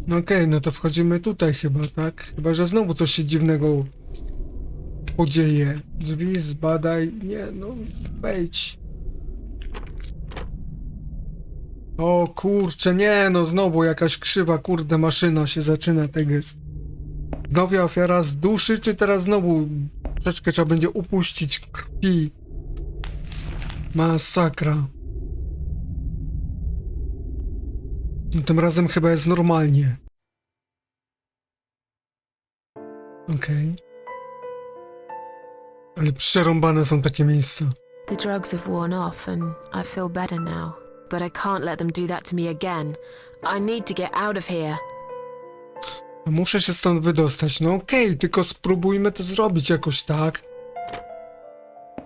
No okej, no to wchodzimy tutaj chyba, tak? Chyba, że znowu coś się dziwnego podzieje. Drzwi, zbadaj. Nie, no wejdź. O kurczę, nie, no znowu jakaś krzywa, kurde, maszyna się zaczyna, teges. Nowa ofiara z duszy, czy teraz znowu troszeczkę trzeba będzie upuścić krwi? Masakra. No, tym razem chyba jest normalnie. Okej. Ale przerąbane są takie miejsca. The drugs have worn off and I feel better now. But I can't let them do that to me again. I need to get out of here. Muszę się stąd wydostać. No okej, tylko spróbujmy to zrobić jakoś tak.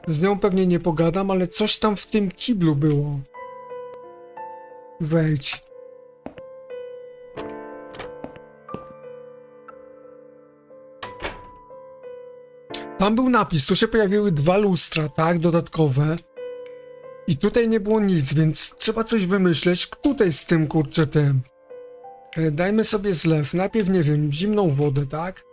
Z nią pewnie nie pogadam, ale coś tam w tym kiblu było. Wejdź. Tam był napis, tu się pojawiły 2 lustra, tak, dodatkowe. I tutaj nie było nic, więc trzeba coś wymyśleć. Tutaj z tym, kurczę, tym. Dajmy sobie zlew. Najpierw, nie wiem, zimną wodę, tak?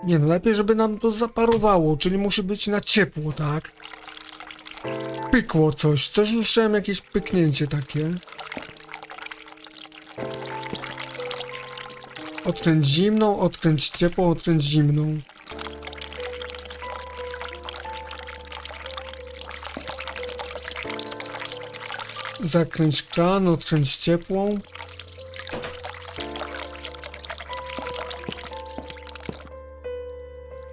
Nie no, najpierw, żeby nam to zaparowało, czyli musi być na ciepło, tak? Pykło coś. Coś słyszałem, jakieś pyknięcie takie. Odkręć zimną, odkręć ciepłą, odkręć zimną. Zakręć kran, odkręć ciepłą.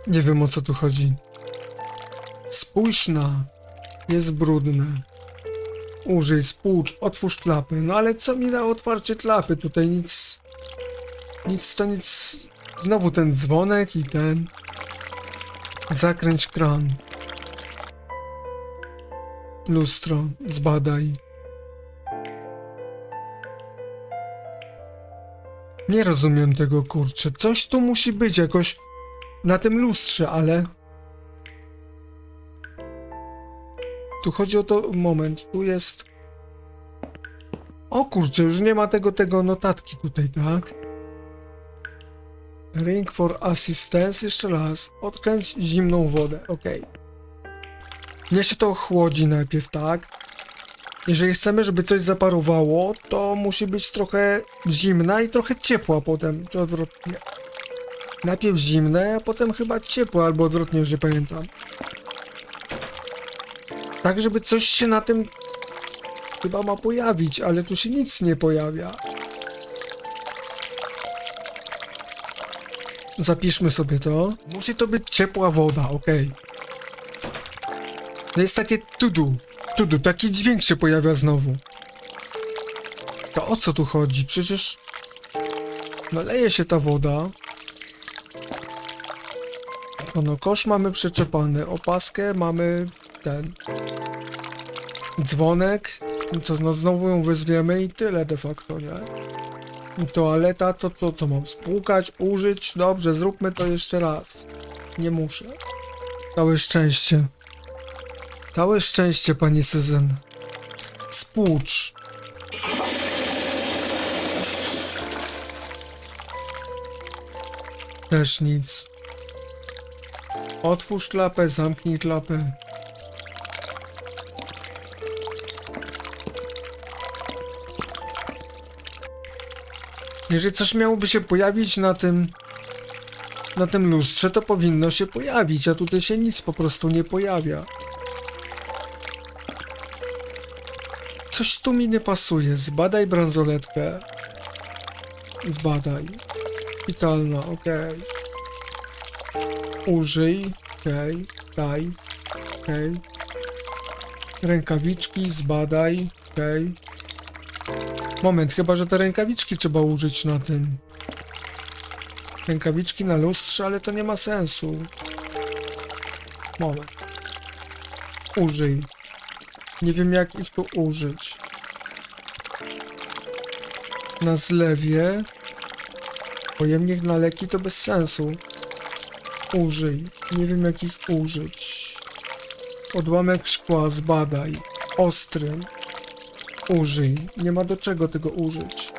Nie wiem, o co tu chodzi. Spójrz na... Jest brudne. Użyj spłucz, otwórz klapy. No ale co mi da otwarcie klapy? Tutaj nic... Nic. Znowu ten dzwonek i ten... Zakręć kran. Lustro, zbadaj. Nie rozumiem tego, kurczę. Coś tu musi być jakoś na tym lustrze, ale... Tu chodzi o to... Moment, tu jest... O kurczę, już nie ma tego notatki tutaj, tak? Ring for assistance, jeszcze raz. Odkręć zimną wodę, okej. Niech się to ochłodzi najpierw, tak? Jeżeli chcemy, żeby coś zaparowało, to musi być trochę zimna i trochę ciepła potem, czy odwrotnie. Najpierw zimne, a potem chyba ciepłe, albo odwrotnie, już nie pamiętam. Tak, żeby coś się na tym chyba ma pojawić, ale tu się nic nie pojawia. Zapiszmy sobie to. Musi to być ciepła woda, okej. To jest takie tudu, taki dźwięk się pojawia znowu. To o co tu chodzi? Przecież... No leje się ta woda. To no, kosz mamy przyczepany, opaskę mamy ten... Dzwonek. I co, no znowu ją wezwiemy i tyle de facto, nie? I toaleta, co mam spłukać, użyć? Dobrze, zróbmy to jeszcze raz. Nie muszę. Całe szczęście. Całe szczęście, pani Susan. Spłucz. Też nic. Otwórz klapę, zamknij klapę. Jeżeli coś miałoby się pojawić na tym lustrze, to powinno się pojawić, a tutaj się nic po prostu nie pojawia. Coś tu mi nie pasuje. Zbadaj bransoletkę. Zbadaj. Szpitalna, okej. Użyj, okej. Daj, okej. Rękawiczki, zbadaj, okej. Moment, chyba że te rękawiczki trzeba użyć na tym. Rękawiczki na lustrze, ale to nie ma sensu. Moment. Użyj. Nie wiem, jak ich tu użyć. Na zlewie. Pojemnik na leki to bez sensu. Użyj. Nie wiem, jak ich użyć. Odłamek szkła, zbadaj. Ostry. Użyj. Nie ma do czego tego użyć.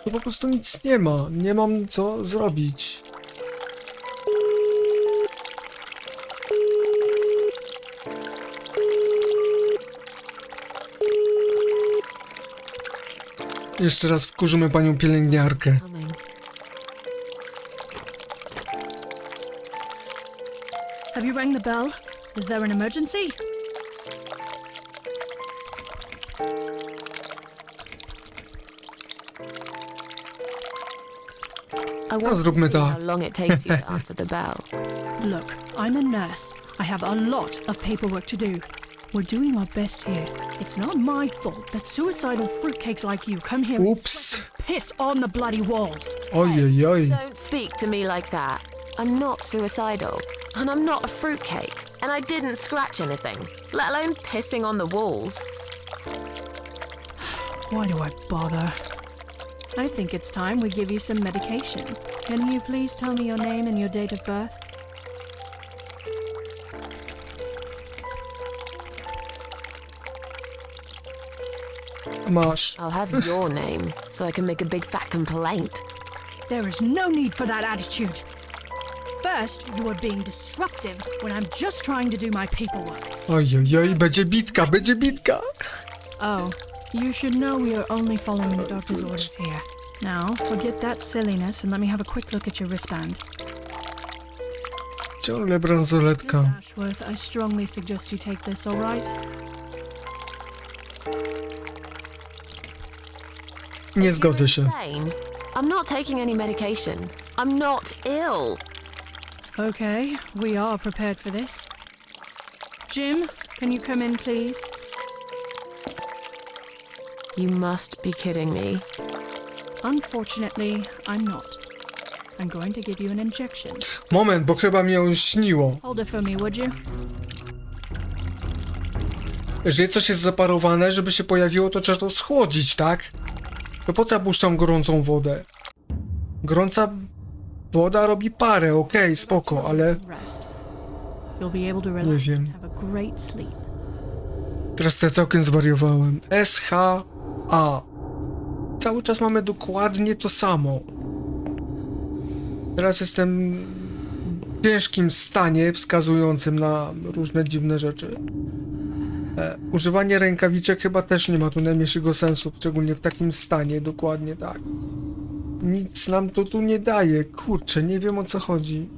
Tu po prostu nic nie ma. Nie mam co zrobić. Jeszcze raz wkurzymy panią pielęgniarkę. Have you rang the bell? Is there an emergency? I want zróbmy to see tak. how long it takes you to answer the bell. Look, I'm a nurse. I have a lot of paperwork to do. We're doing our best here. It's not my fault that suicidal fruitcakes like you come here and Oops. sweat and piss on the bloody walls. Ojej. Don't speak to me like that. I'm not suicidal, and I'm not a fruitcake, and I didn't scratch anything, let alone pissing on the walls. Why do I bother? I think it's time we give you some medication. Can you please tell me your name and your date of birth? Masz. I'll have your name, so I can make a big fat complaint. There is no need for that attitude. First, you are being disruptive when I'm just trying to do my paperwork. Ojej, będzie bitka. Oh, you should know we are only following the doctor's orders here. Now, forget that silliness and let me have a quick look at your wristband. Ciągle bransoletka. Miss Ashworth, I strongly suggest you take this, all right? Nie zgodzę się. Insane. I'm not taking any medication. I'm not ill. Okay, we are prepared for this. Jim, can you come in, please? You must be kidding me. Unfortunately, I'm not. I'm going to give you an injection. Moment, bo chyba mi ją śniło. Hold it for me, would you? Jeżeli coś jest zaparowane, żeby się pojawiło, to trzeba to schłodzić, tak? To po co ja puszczam gorącą wodę? Gorąca woda robi parę, okej, spoko, ale Rest. You'll be able to nie relax wiem. and have a great sleep. Teraz to ja całkiem zwariowałem. SHA. Cały czas mamy dokładnie to samo. Teraz jestem w ciężkim stanie wskazującym na różne dziwne rzeczy. Używanie rękawiczek chyba też nie ma tu najmniejszego sensu, szczególnie w takim stanie, dokładnie tak. Nic nam to tu nie daje, kurczę, nie wiem o co chodzi.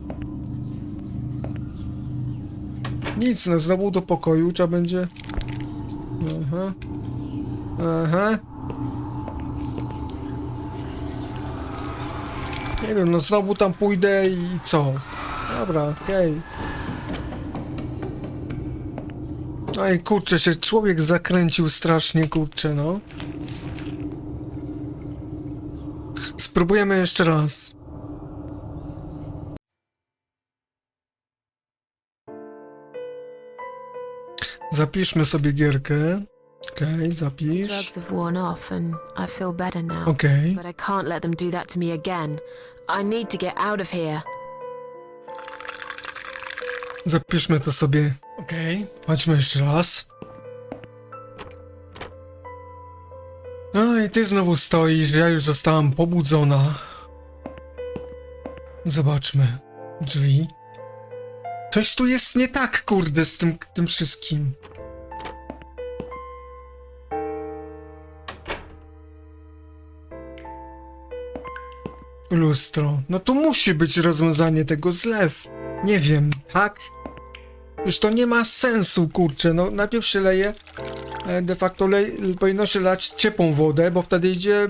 Nic, no znowu do pokoju trzeba będzie... Aha. Aha. Nie wiem, no znowu tam pójdę i co? Dobra, okej. Oj, kurczę, się człowiek zakręcił strasznie, kurczę, no. Spróbujemy jeszcze raz. Zapiszmy sobie gierkę. Okej, zapisz. Drugs have worn off and I feel better now. Okej. But I can't let them do that to me again. I need to get out of here. Zapiszmy to sobie. Okej, chodźmy jeszcze raz. No i ty znowu stoisz, ja już zostałam pobudzona. Zobaczmy. Drzwi. Coś tu jest nie tak, kurde, z tym wszystkim. Lustro. No to musi być rozwiązanie tego, zlew. Nie wiem, tak? Już to nie ma sensu, kurczę, no najpierw się de facto powinno się lać ciepłą wodę, bo wtedy idzie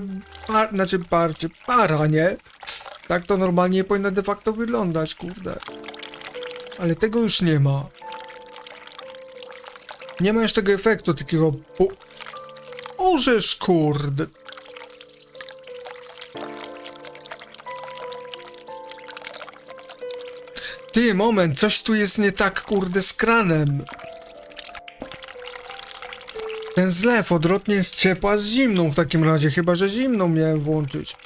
para, nie? Tak to normalnie powinno de facto wyglądać, kurde. Ale tego już nie ma. Nie ma już tego efektu takiego orzesz, kurde. Ty, moment, coś tu jest nie tak, kurde, z kranem. Ten zlew odwrotnie jest ciepła z zimną w takim razie, chyba że zimną miałem włączyć.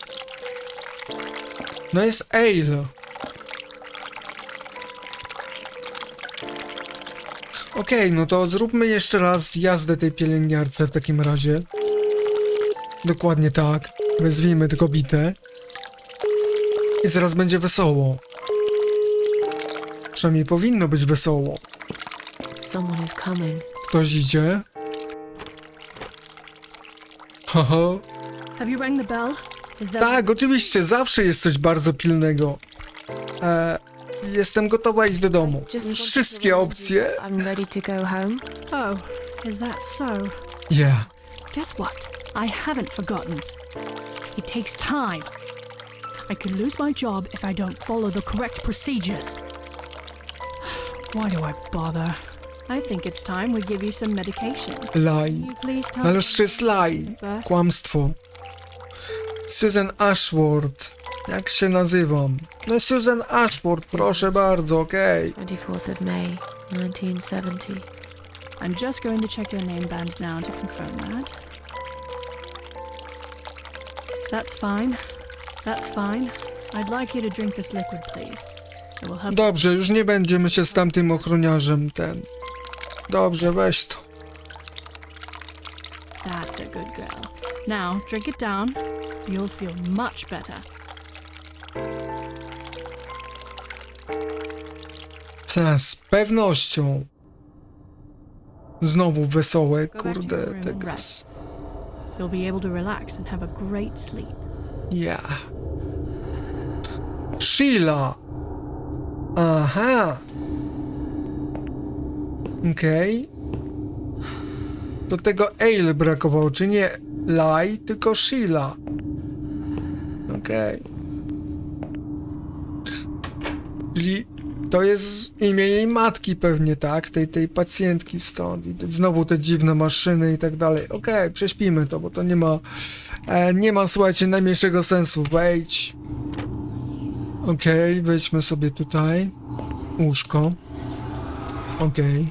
No jest ale. Okej, no to zróbmy jeszcze raz jazdę tej pielęgniarce w takim razie. Dokładnie tak. Wezwijmy tę kobietę. I zaraz będzie wesoło. Przynajmniej powinno być wesoło. Someone is coming. Ktoś idzie. Haha. Have you rang the bell? Is there... Tak, oczywiście, zawsze jest coś bardzo pilnego. Jestem gotowa iść do domu. Just wanted to Wszystkie remind you opcje. that I'm ready to go home. Oh, is that so? Yeah. Guess what? I haven't forgotten. It takes time. I could lose my job if I don't follow the correct procedures. Why do I bother? I think it's time we give you some medication. Laj. Can you please tell Na me lustrze jest laj. Kłamstwo. Susan Ashword. Jak się nazywam? No Susan Ashword, proszę bardzo, okej. 24th of May, 1970. I'm just going to check your name band now to confirm that. That's fine. That's fine. I'd like you to drink this liquid, please. It will help. Dobrze, już nie będziemy się z tamtym ochroniarzem Dobrze, weź to. That's a good girl. Now, drink it down. You'll feel much better. Z pewnością. Znowu wesołe, Go back to your kurde, room and tego. rest. You'll be able to relax and have a great sleep. Yeah. Sheila. Aha. Okej. Do tego ale brakowało, czy nie Laj, tylko Sheila. Okej. Czyli to jest imię jej matki pewnie, tak? Tej pacjentki stąd. I znowu te dziwne maszyny i tak dalej. Okej, prześpimy to, bo to nie ma, słuchajcie, najmniejszego sensu. Wejdź. Okej, wejdźmy sobie tutaj. Łóżko. Okej.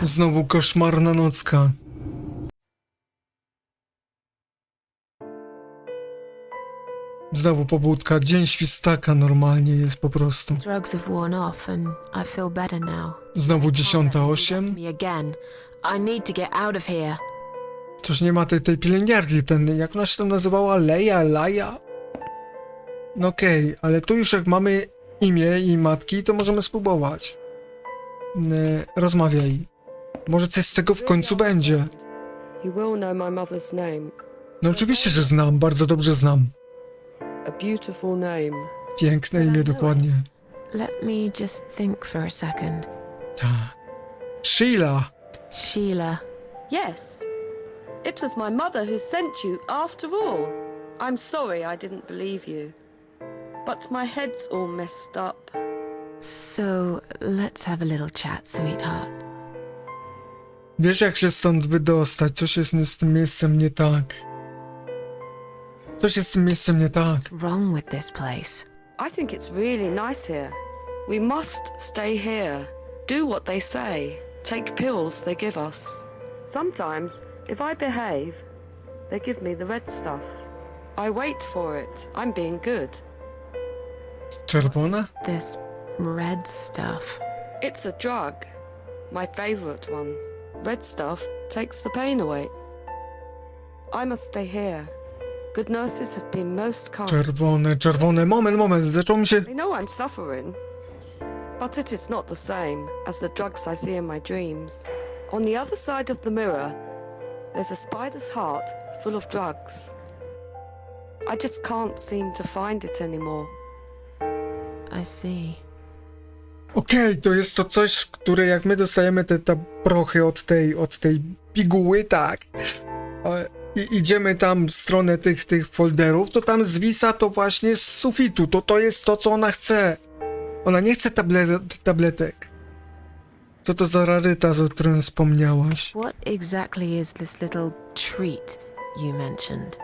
Znowu koszmarna nocka. Znowu pobudka. Dzień świstaka normalnie jest po prostu. Drugs have worn off and I feel better now. Znowu Can't let them do that 10:08. to me again. I need to get out of here. Coś nie ma tej pielęgniarki, jak ona się tam nazywała? Laja? No okej, ale tu już jak mamy imię i matki, to możemy spróbować. Rozmawiaj. Może coś z tego w końcu będzie. You will know my mother's name. No oczywiście, że znam, bardzo dobrze znam. A beautiful name. Piękne imię, dokładnie. Let me just think for a second. Tak. Sheila. Sheila. Yes. It was my mother who sent you after all. I'm sorry I didn't believe you. But my head's all messed up. So, let's have a little chat, sweetheart. Wiesz, jak się stąd wydostać? Coś jest z tym miejscem nie tak. Coś jest z tym miejscem nie tak. What's wrong with this place? I think it's really nice here. We must stay here. Do what they say. Take pills they give us. Sometimes, if I behave, they give me the red stuff. I wait for it. I'm being good. Czerwone? This red stuff. It's a drug. My favorite one. Red stuff takes the pain away. I must stay here. Good nurses have been most kind. Czerwone. Moment. Zaczął mi się... They know I'm suffering. But it is not the same as the drugs I see in my dreams. On the other side of the mirror, there's a spider's heart full of drugs. I just can't seem to find it anymore. I see. Okej, to jest to coś, które jak my dostajemy te prochy od tej piguły, tak, i idziemy tam w stronę tych folderów, to tam zwisa to właśnie z sufitu, to jest to, co ona chce. Ona nie chce tabletek. Co to za rarytas, o którym wspomniałaś? What exactly is this little treat you mentioned?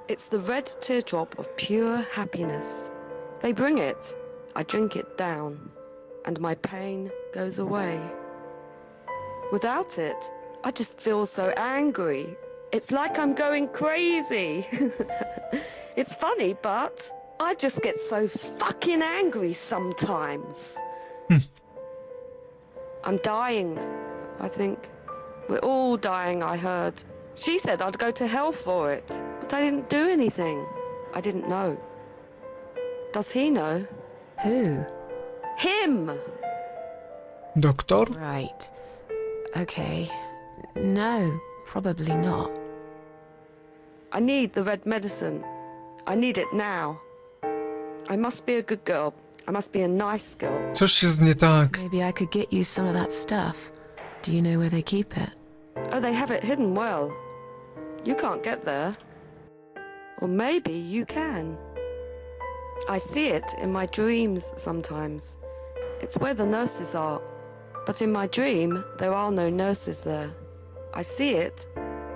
It's the red teardrop of pure happiness. They bring it. I drink it down. And my pain goes away. Without it, I just feel so angry. It's like I'm going crazy. It's funny, but I just get so fucking angry sometimes. I'm dying, I think. We're all dying, I heard. She said I'd go to hell for it, but I didn't do anything. I didn't know. Does he know? Who? Him! Doktor? Right. Okay. No, probably not. I need the red medicine. I need it now. I must be a good girl. I must be a nice girl. Coś jest nie tak. Maybe I could get you some of that stuff. Do you know where they keep it? Oh, they have it hidden well. You can't get there. Or maybe you can. I see it in my dreams sometimes. It's where the nurses are. But in my dream, there are no nurses there. I see it,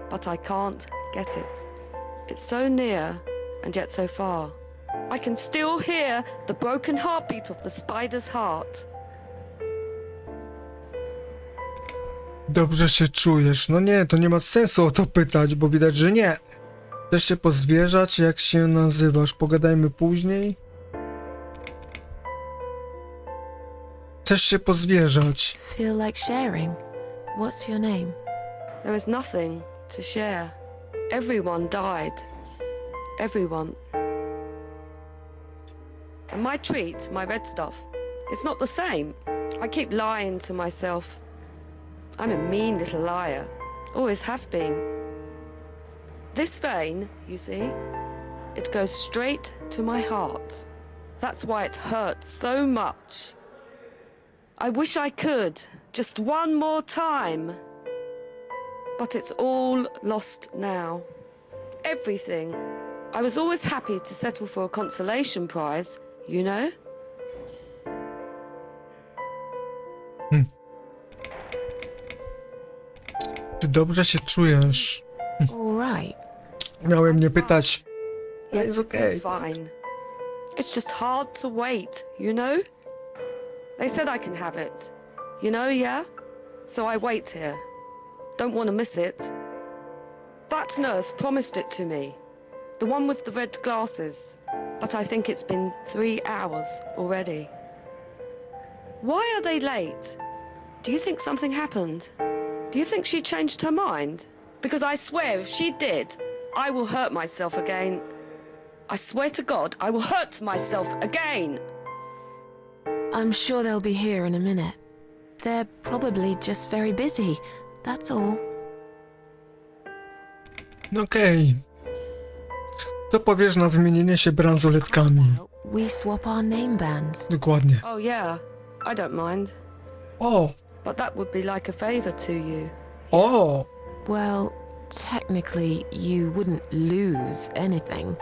but I can't get it. It's so near, and yet so far. I can still hear the broken heartbeat of the spider's heart. Dobrze się czujesz. No nie, to nie ma sensu o to pytać, bo widać, że nie. Chcesz się pozwierzać? Jak się nazywasz? Pogadajmy później. Chcesz się pozwierzać? Feel like sharing? What's your name? There is nothing to share. Everyone died. Everyone. And my treat, my red stuff, it's not the same. I keep lying to myself. I'm a mean little liar. Always have been. This vein, you see, it goes straight to my heart. That's why it hurts so much. I wish I could, just one more time. But it's all lost now. Everything. I was always happy to settle for a consolation prize, you know? Czy dobrze się czujesz? All right. Miałem nie pytać. Yes, It's it's okay. fine. It's just hard to wait, you know? They said I can have it. You know, yeah? So I wait here. Don't want to miss it. That nurse promised it to me. The one with the red glasses. But I think it's been 3 hours already. Why are they late? Do you think something happened? Do you think she changed her mind? Because I swear if she did, I will hurt myself again. I swear to God, I will hurt myself again. I'm sure they'll be here in a minute. They're probably just very busy. That's all. Okej. Co powiesz na wymienienie się bransoletkami? We swap our name bands. Dokładnie. Oh yeah, I don't mind. O! But that would be like a favour to you. O! Well, technically, you wouldn't lose anything,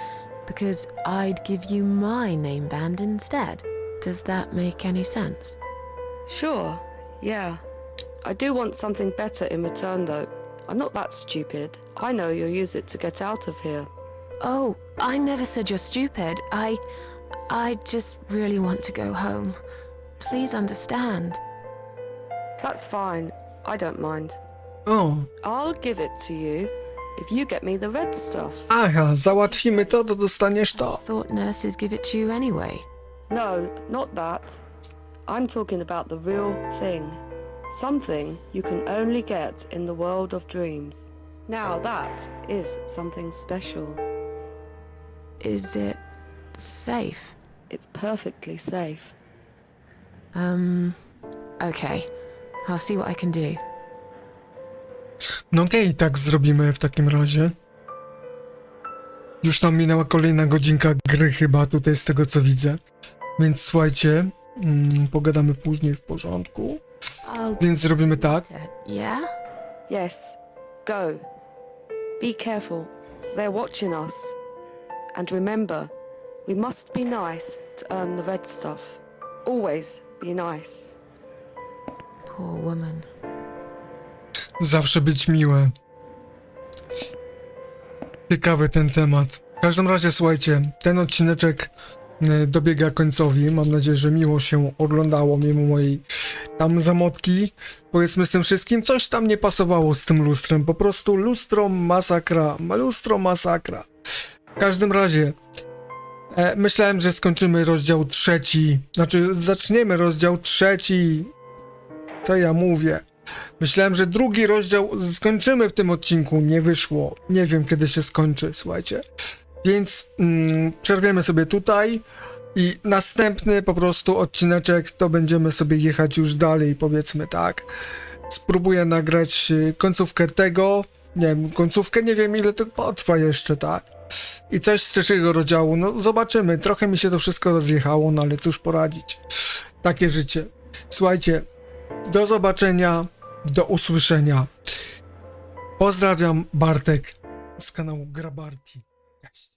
because I'd give you my name band instead. Does that make any sense? Sure, yeah. I do want something better in return though. I'm not that stupid. I know you'll use it to get out of here. Oh, I never said you're stupid. I just really want to go home. Please understand. That's fine. I don't mind. O! I'll give it to you if you get me the red stuff. Aha, załatwimy to, to dostaniesz to. Thought nurses give it to you anyway. No, not that. I'm talking about the real thing. Something you can only get in the world of dreams. Now that is something special. Is it safe? It's perfectly safe. Okay. I'll see what I can do. No okej, tak zrobimy w takim razie. Już nam minęła kolejna godzinka gry chyba tutaj z tego co widzę. Więc słuchajcie, pogadamy później w porządku. Więc zrobimy tak. Yeah? Yes, go. Be careful. They're watching us. And remember, we must be nice to earn the red stuff. Always be nice. Poor woman. Zawsze być miłe. Ciekawy ten temat. W każdym razie słuchajcie, ten odcineczek dobiega końcowi. Mam nadzieję, że miło się oglądało mimo mojej tam zamotki. Powiedzmy z tym wszystkim, coś tam nie pasowało z tym lustrem. Po prostu lustro masakra. Lustro masakra. W każdym razie myślałem, że skończymy rozdział 3. Znaczy zaczniemy rozdział 3. Co ja mówię? Myślałem, że drugi rozdział skończymy w tym odcinku. Nie wyszło. Nie wiem, kiedy się skończy, słuchajcie. Więc przerwiemy sobie tutaj i następny po prostu odcineczek to będziemy sobie jechać już dalej, powiedzmy tak. Spróbuję nagrać końcówkę tego. Nie wiem, końcówkę, nie wiem ile to potrwa jeszcze, tak. I coś z trzeciego rozdziału. No zobaczymy. Trochę mi się to wszystko rozjechało, no ale cóż poradzić. Takie życie. Słuchajcie, do zobaczenia. Do usłyszenia. Pozdrawiam, Bartek z kanału Grabarti. Cześć.